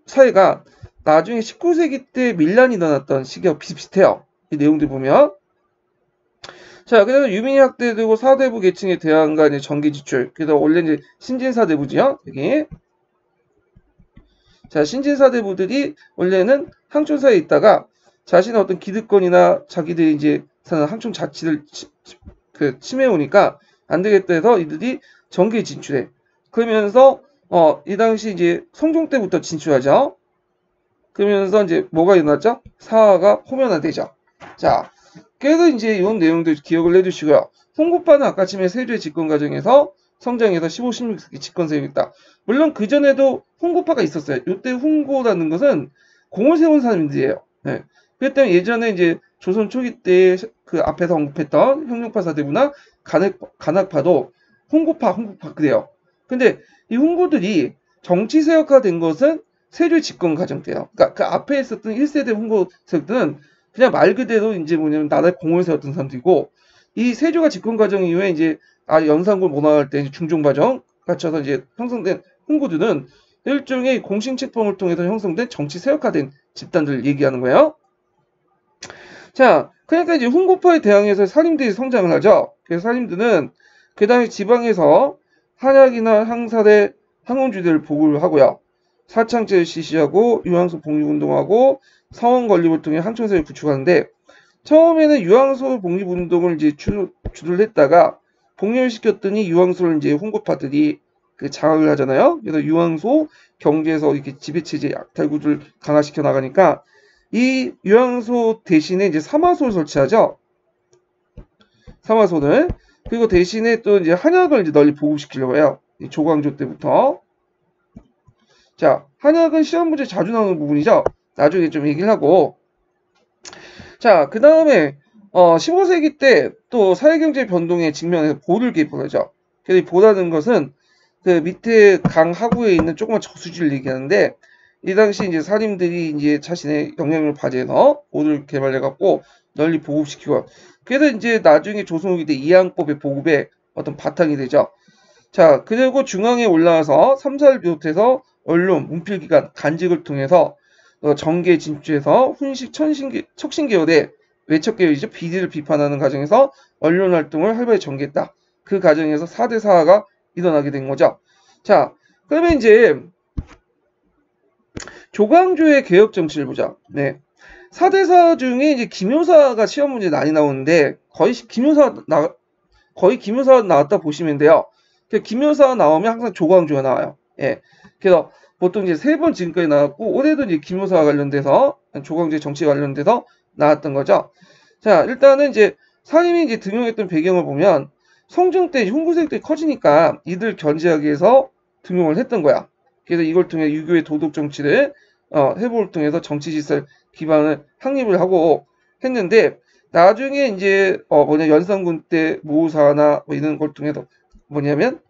사회가 나중에 19세기 때 밀란이 일어났던 시기와 비슷비슷해요. 이 내용들 보면 자 그래서 유민이 확대되고 사대부 계층의 대항과 이제 정기 지출 그래서 원래 이제 신진사대부지요 여기 자 신진사대부들이 원래는 항촌사에 있다가 자신의 어떤 기득권이나 자기들이 이제 사는 항촌 자치를 침해오니까 안 되겠다 해서 이들이 정기에 진출해. 그러면서 이 당시 이제 성종 때부터 진출하죠. 그러면서 이제 뭐가 일어났죠? 사화가 포면화되죠. 자, 그래서 이제 이런 내용들 기억을 해두시고요. 홍구파는 아까쯤에 세조의 집권 과정에서 성장해서 15, 16세기 집권 세력이 있다. 물론 그 전에도 홍구파가 있었어요. 이때 홍구라는 것은 공을 세운 사람들이에요. 네. 그렇기 때문에 예전에 이제 조선 초기 때 그 앞에서 언급했던 형룡파 사대부나 간악파도 홍구파 그래요. 근데 이 홍구들이 정치 세력화된 것은 세조의 집권 과정 때요. 그러니까 그 앞에 있었던 1세대 홍구 세력들은 그냥 말 그대로 이제 뭐냐면 나라에 공을 세웠던 사람들이고 이 세조가 집권 과정 이후에 이제 연산군 문화할 때 중종 과정 갖춰서 이제 형성된 홍구들은 일종의 공신책봉을 통해서 형성된 정치 세력화된 집단들을 얘기하는 거예요. 자, 그러니까 이제 훈구파에 대항해서 살림들이 성장을 하죠. 그래서 살림들은 그 당시 지방에서 한약이나 항살의 항원주의를 보급을 하고요. 사창제를 실시하고 유황소 복립운동하고 사원 건립을 통해 항촌세를 구축하는데 처음에는 유황소 독립운동을 이제 주도를 했다가 복렬시켰더니 유황소를 이제 홍고파들이 그 장악을 하잖아요. 그래서 유황소 경제에서 이렇게 지배체제 약탈구조를 강화시켜 나가니까 이 유황소 대신에 이제 사마소를 설치하죠. 사마소를. 그리고 대신에 또 이제 한약을 이제 널리 보급시키려고 해요. 조광조 때부터. 자, 한약은 시험 문제 자주 나오는 부분이죠. 나중에 좀 얘기를 하고. 자, 그 다음에 15세기 때 또 사회경제 변동에 직면해서 보를 개입을 하죠. 그래서 이 보라는 것은 그 밑에 강 하구에 있는 조그만 저수지를 얘기하는데 이 당시 이제 사림들이 이제 자신의 영향력을 발휘해서 보를 개발해갖고 널리 보급시키고 그래서 이제 나중에 조선 후기 때 이항법의 보급의 어떤 바탕이 되죠. 자, 그리고 중앙에 올라와서 3사를 비롯해서 언론, 문필기관, 간직을 통해서 정계에 진출해서 훈식, 척신계열의 외척계열이죠. 비리를 비판하는 과정에서 언론 활동을 활발히 전개했다. 그 과정에서 4대 사화가 일어나게 된 거죠. 자, 그러면 이제 조광조의 개혁 정치를 보자. 네. 4대 사화 중에 이제 기묘사가 시험 문제 많이 나오는데 거의 기묘사 나왔다 보시면 돼요. 기묘사 나오면 항상 조광조가 나와요. 예. 그래서 보통 이제 3번 지금까지 나왔고 올해도 이제 기묘사와 관련돼서 조광조의 정치 관련돼서 나왔던 거죠. 자, 일단은 이제 사림이 이제 등용했던 배경을 보면 성종 때 홍구세력들이 커지니까 이들 견제하기 위해서 등용을 했던 거야. 그래서 이걸 통해 유교의 도덕 정치를 회복을 통해서 정치 질서 기반을 확립을 하고 했는데 나중에 이제 연산군 때 모사나 뭐 이런 걸 통해서 뭐냐면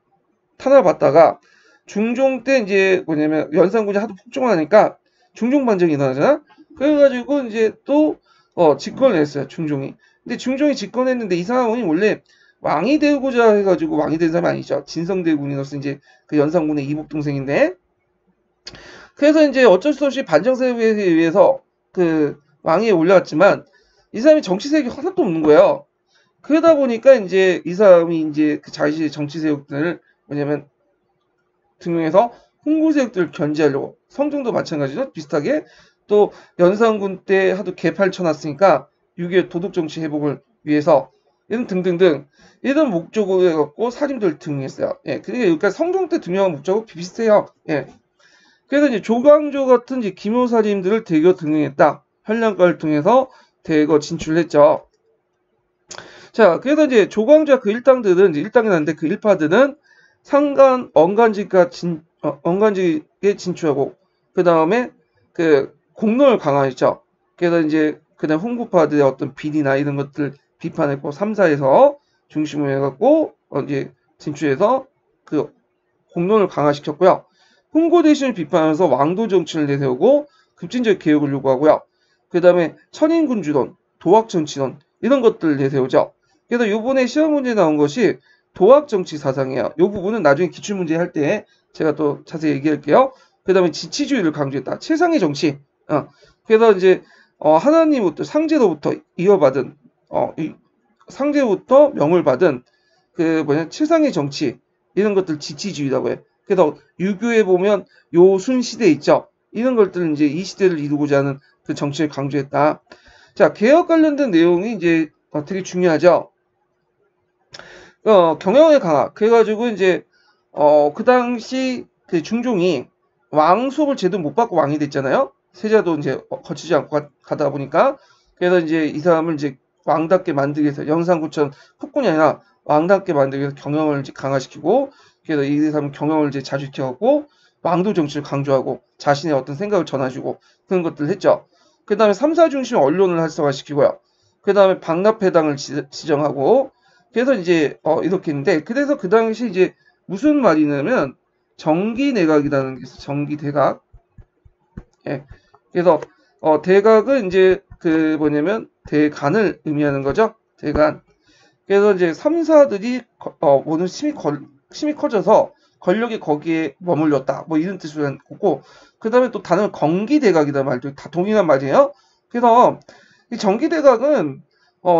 탄압을 받다가 중종 때 이제 뭐냐면 연산군이 하도 폭정을 하니까 중종 반정이 일어나잖아. 그래가지고 이제 또 집권을 했어요. 중종이. 근데 중종이 집권했는데 이 사람이 원래 왕이 되고자 해가지고 왕이 된 사람이 아니죠. 진성대군이로서 이제 그 연산군의 이복 동생인데 그래서 이제 어쩔 수 없이 반정세력에 의해서 그 왕위에 올라왔지만 이 사람이 정치세력이 하나도 없는 거예요. 그러다 보니까 이제 이 사람이 이제 그 자신의 정치세력들을 뭐냐면 등용해서 홍구세력들을 견제하려고 성종도 마찬가지로 비슷하게 또 연산군 때 하도 개파를 쳐놨으니까 유교의 도덕정치 회복을 위해서 이런 등등등 이런 목적으로 해갖고 사림들을 등용했어요. 예, 그러니까 성종 때 등용한 목적은 비슷해요. 예. 그래서 이제 조광조 같은 이제 기묘사림들을 대거 등용했다. 현량가를 통해서 대거 진출했죠. 자, 그래서 이제 조광조와 그 일당들은 이제 일당이 났는데 그 일파들은 상간 언간직에 진출하고 그 다음에 그 공론을 강화했죠. 그래서 이제 그다음 홍구파들의 어떤 비리나 이런 것들 비판했고 3사에서 중심으로 해갖고 이제 진출해서 그 공론을 강화시켰고요. 홍고 대신을 비판하면서 왕도 정치를 내세우고 급진적 개혁을 요구하고요. 그 다음에 천인군주론, 도학정치론 이런 것들을 내세우죠. 그래서 이번에 시험 문제 나온 것이 도학정치 사상이에요. 이 부분은 나중에 기출문제 할 때 제가 또 자세히 얘기할게요. 그 다음에 지치주의를 강조했다. 최상의 정치. 그래서 이제 하나님부터 상제로부터 이어받은 상제부터 명을 받은 그 최상의 정치 이런 것들 지치주의라고 해요. 그래서 유교에 보면 요순 시대 있죠. 이런 것들은 이제 이 시대를 이루고자 하는 그 정치를 강조했다. 자, 개혁 관련된 내용이 이제 되게 중요하죠. 경영의 강화. 그래가지고 이제 그 당시 그 중종이 왕 수업을 제대로 못 받고 왕이 됐잖아요. 세자도 이제 거치지 않고 가다 보니까 그래서 이제 이 사람을 이제 왕답게 만들기 위해서 연산군처럼 폭군이 아니라 왕답게 만들기 위해서 경영을 이제 강화시키고 그래서 이 사람 경영을 이제 자주시켜갖고 왕도 정치를 강조하고 자신의 어떤 생각을 전하시고 그런 것들을 했죠. 그 다음에 3사 중심 언론을 활성화시키고요. 그 다음에 박납회당을 지정하고 그래서 이제 이렇게 했는데 그래서 그 당시 이제 무슨 말이냐면 정기내각이라는 게 있어요. 정기대각. 예. 그래서 대각은 이제 그 뭐냐면 대간을 의미하는 거죠. 대간. 그래서 이제 3사들이 모든 힘이 커져서 권력이 거기에 머물렀다. 뭐 이런 뜻으로 했고 그 다음에 또 단어는 건기대각이라는 말도 다 동일한 말이에요. 그래서 이 정기대각은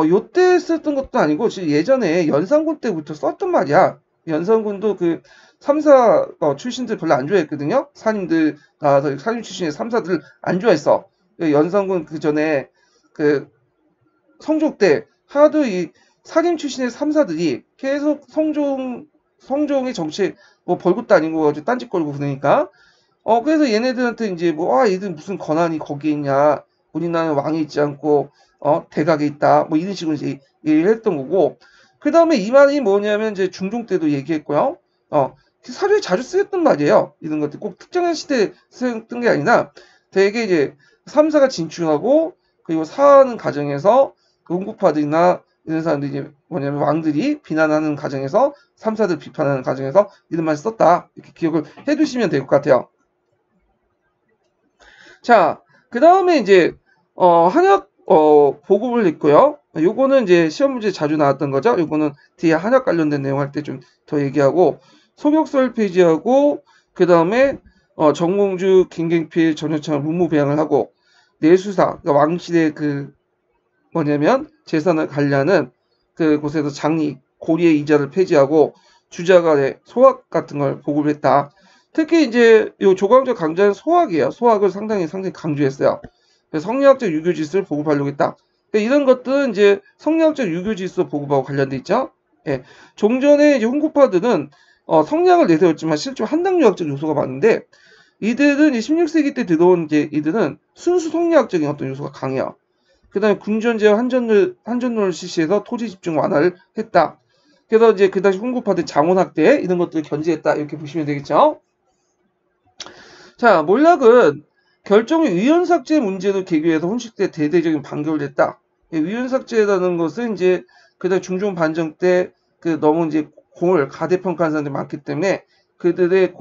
요때 썼던 것도 아니고 예전에 연산군 때부터 썼던 말이야. 연산군도 그 3사 출신들 별로 안 좋아했거든요. 사님들 나와서 사님 출신의 3사들 안 좋아했어. 연산군 그 전에 그 성종 때 하도 이 사림 출신의 삼사들이 계속 성종의 정치에 뭐 벌것도 아니고 아주 딴짓거리고 그러니까 그래서 얘네들한테 이제 뭐 얘들 무슨 권한이 거기에 있냐, 우리나라는 왕이 있지 않고 대각에 있다 뭐 이런 식으로 이제 얘기를 했던 거고, 그 다음에 이 말이 뭐냐면 이제 중종 때도 얘기했고요. 사료에 자주 쓰였던 말이에요. 이런 것들 꼭 특정한 시대에 쓰였던 게 아니라 되게 이제 삼사가 진출하고 그리고 사하는 과정에서 그 훈구파들이나 이런 사람들이 이제 뭐냐면 왕들이 비난하는 과정에서 삼사들 비판하는 과정에서 이런 말 썼다, 이렇게 기억을 해두시면 될 것 같아요. 자, 그 다음에 이제 한약 보급을 했고요. 요거는 이제 시험 문제 자주 나왔던 거죠. 요거는 뒤에 한약 관련된 내용 할 때 좀 더 얘기하고, 소격설 폐지하고, 그 다음에 정몽주, 김갱필, 전효창을 문무배양을 하고, 내수사, 그러니까 왕실의 그 뭐냐면 재산을 관리하는 그 곳에서 장리, 고리의 이자를 폐지하고 주자간의 소학 같은 걸 보급을 했다. 특히 이제 요 조광조 강조한 소학이에요. 소학을 상당히 강조했어요. 그래서 성리학적 유교 질서를 보급하려고 했다. 그러니까 이런 것들은 이제 성리학적 유교 질서 보급하고 관련돼 있죠. 예. 종전에 이제 훈구파들은 성리학을 내세웠지만 실제로 한당유학적 요소가 많은데, 이들은 16세기 때 들어온 이제 이들은 순수 성리학적인 어떤 요소가 강해요. 그 다음에 궁전제와 한전론을 실시해서 토지 집중 완화를 했다. 그래서 이제 그 당시 훈구파들 장원학대 이런 것들을 견제했다, 이렇게 보시면 되겠죠. 자, 몰락은 결정의 위헌삭제 문제도 계기해서 훈식대 대대적인 반격을 했다. 위헌삭제라는 것은 이제 그다음 중종 반정 때 그 너무 이제 공을 가대평가하는 사람들이 많기 때문에 그들의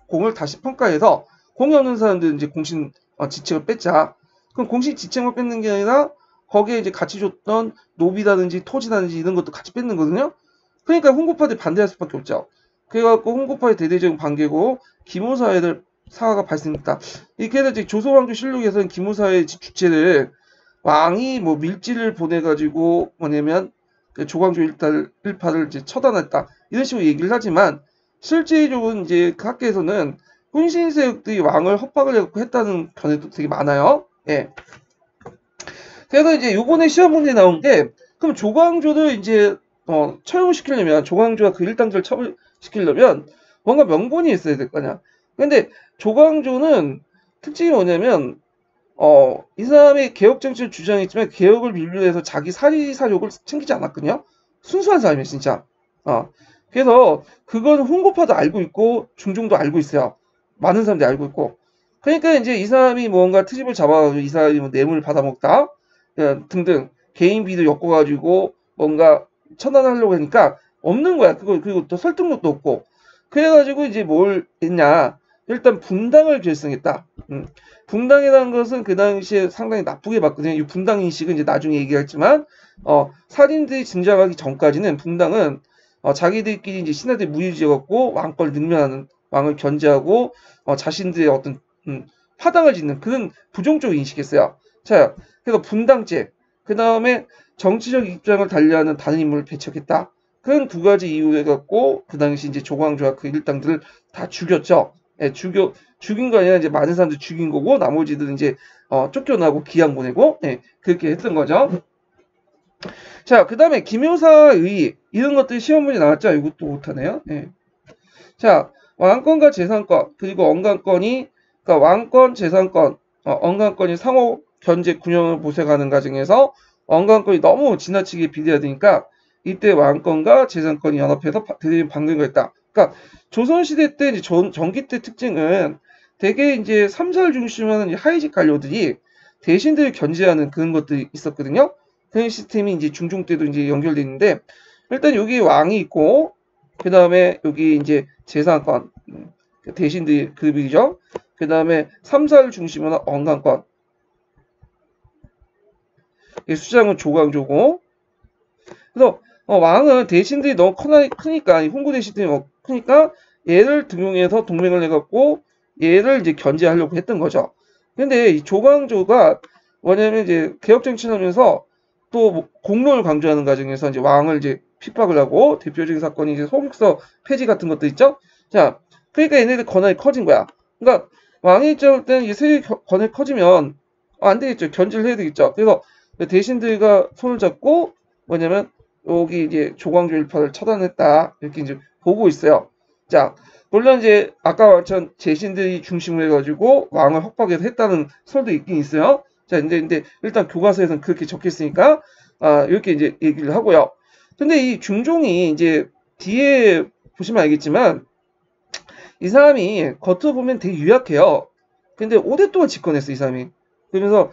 공을 다시 평가해서 공이 없는 사람들은 이제 공신 지책을 뺐자. 그럼 공식 지책만 뺏는 게 아니라 거기에 이제 같이 줬던 노비라든지 토지라든지 이런 것도 같이 뺏는 거거든요. 그러니까 훈구파들이 반대할 수밖에 없죠. 그래갖고 훈구파의 대대적인 반개고 기모사회를 사화가 발생했다. 이렇게 해서 이제 조선왕조 실록에서는 기모사회 주체를 왕이 뭐 밀지를 보내가지고 뭐냐면 그 조광조 일파를 이제 처단했다, 이런 식으로 얘기를 하지만 실제적으로 이제 그 학계에서는 훈신세력들이 왕을 협박을 해갖고 했다는 견해도 되게 많아요. 예. 그래서 이제 요번에 시험 문제 나온 게, 그럼 조광조를 이제 처형시키려면, 조광조와 그 일당들을 처벌시키려면 뭔가 명분이 있어야 될 거냐. 근데 조광조는 특징이 뭐냐면 이 사람이 개혁 정치를 주장했지만 개혁을 밀려해서 자기 사리사욕을 챙기지 않았거든요. 순수한 사람이에요, 진짜. 그래서 그건 훈구파도 알고 있고 중종도 알고 있어요. 많은 사람들이 알고 있고. 그러니까 이제 이 사람이 뭔가 트집을 잡아가지고 이 사람이 뭐 뇌물을 받아먹다 등등 개인비도 엮어가지고 뭔가 처단하려고 하니까 없는 거야. 그리고 또 설득력도 없고. 그래가지고 이제 뭘 했냐. 일단 분당을 결성했다. 분당이라는 것은 그 당시에 상당히 나쁘게 봤거든요. 이 분당 인식은 이제 나중에 얘기했지만, 살인들이 등장하기 전까지는 분당은 자기들끼리 이제 신하들이 무유지어갖고 왕권을 능멸하는, 왕을 견제하고 자신들의 어떤 파당을 짓는 그런 부정적 인식이었어요. 자, 그래서 분당제, 그 다음에 정치적 입장을 달리하는 다른 인물을 배척했다. 그런 두 가지 이유 해갖고 그 당시 이제 조광조와 그 일당들을 다 죽였죠. 예, 죽인 거 아니라 이제 많은 사람들 죽인 거고, 나머지들은 이제 쫓겨나고 기양 보내고, 예, 그렇게 했던 거죠. 자, 그 다음에 기묘사의 이런 것들이 시험 문제 나왔죠. 이것도 못하네요. 예. 자, 왕권과 재산권 그리고 언간권이, 그러니까 왕권, 재산권, 언간권이 상호 견제 균형을 보색하는 과정에서 언간권이 너무 지나치게 비례하니까 이때 왕권과 재산권이 연합해서 대대적인 반격을 했다. 그러니까 조선시대 때 이제 전기 때 특징은 되게 이제 삼사를 중심으로 하는 하위직 관료들이 대신들을 견제하는 그런 것들이 있었거든요. 그런 시스템이 이제 중종 때도 이제 연결돼 있는데, 일단 여기 왕이 있고, 그 다음에 여기 이제 재산권, 대신들 급이죠. 그 다음에 삼사를 중심으로 하는 언간권. 수장은 조광조고. 그래서 왕은 대신들이 너무 크니까, 훈구 대신들이 크니까 얘를 등용해서 동맹을 해갖고 얘를 이제 견제하려고 했던 거죠. 근데 이 조광조가 뭐냐면 이제 개혁 정치를 하면서 또 공론을 강조하는 과정에서 이제 왕을 이제 핍박을 하고, 대표적인 사건이 이제 소극서 폐지 같은 것도 있죠. 자, 그러니까 얘네들 권한이 커진 거야. 그러니까 왕이 입장할 때는 이 세력이 권한이 커지면 안 되겠죠. 견제를 해야 되겠죠. 그래서 대신들과 손을 잡고 뭐냐면 여기 이제 조광조 일파를 처단했다 이렇게 이제 보고 있어요. 자, 물론 이제 아까 말처럼 대신들이 중심을 해가지고 왕을 협박해서 했다는 설도 있긴 있어요. 자, 근데 일단 교과서에서는 그렇게 적혀있으니까 이렇게 이제 얘기를 하고요. 근데 이 중종이 이제 뒤에 보시면 알겠지만 이 사람이 겉으로 보면 되게 유약해요. 근데 5대 동안 집권했어, 이 사람이. 그러면서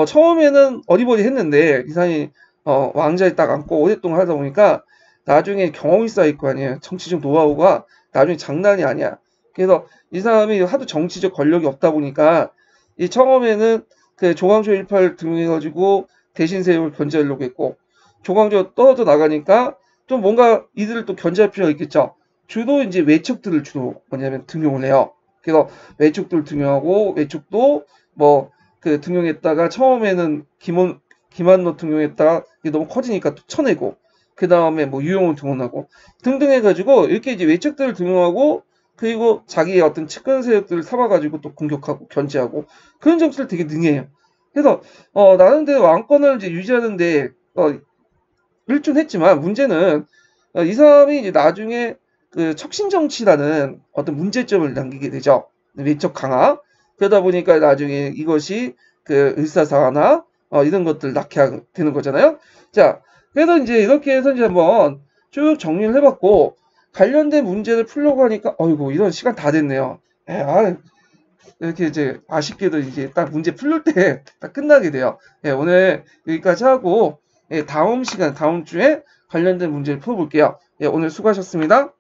처음에는 어리버리 했는데 이 사람이 왕자에 딱 앉고 5대 동안 하다 보니까 나중에 경험이 쌓일 거 아니에요. 정치적 노하우가 나중에 장난이 아니야. 그래서 이 사람이 하도 정치적 권력이 없다 보니까 이 처음에는 그 조광조 일파를 등용해가지고 대신 세력을 견제하려고 했고 조광조 떨어져 나가니까 좀 뭔가 이들을 또 견제할 필요가 있겠죠. 주로 이제 외척들을 주로 뭐냐면 등용을 해요. 그래서 외척들 등용하고 외척도 뭐 그 등용했다가 처음에는 김한노 등용했다가 이게 너무 커지니까 또 쳐내고 그 다음에 뭐 유용훈 등용하고 등등 해가지고 이렇게 이제 외척들을 등용하고 그리고 자기의 어떤 측근 세력들을 삼아가지고 또 공격하고 견제하고 그런 정치를 되게 능해요. 그래서 나름대로 왕권을 이제 유지하는데 일준했지만 문제는 이 사람이 이제 나중에 그 척신정치라는 어떤 문제점을 남기게 되죠. 외적 강화. 그러다 보니까 나중에 이것이 그 을사사화나 이런 것들 낳게 되는 거잖아요. 자, 그래서 이제 이렇게 해서 이제 한번 쭉 정리를 해봤고 관련된 문제를 풀려고 하니까 어이구 이런 시간 다 됐네요. 이렇게 이제 아쉽게도 이제 딱 문제 풀릴 때 딱 끝나게 돼요. 예, 오늘 여기까지 하고 다음 시간 다음 주에 관련된 문제를 풀어볼게요. 예, 오늘 수고하셨습니다.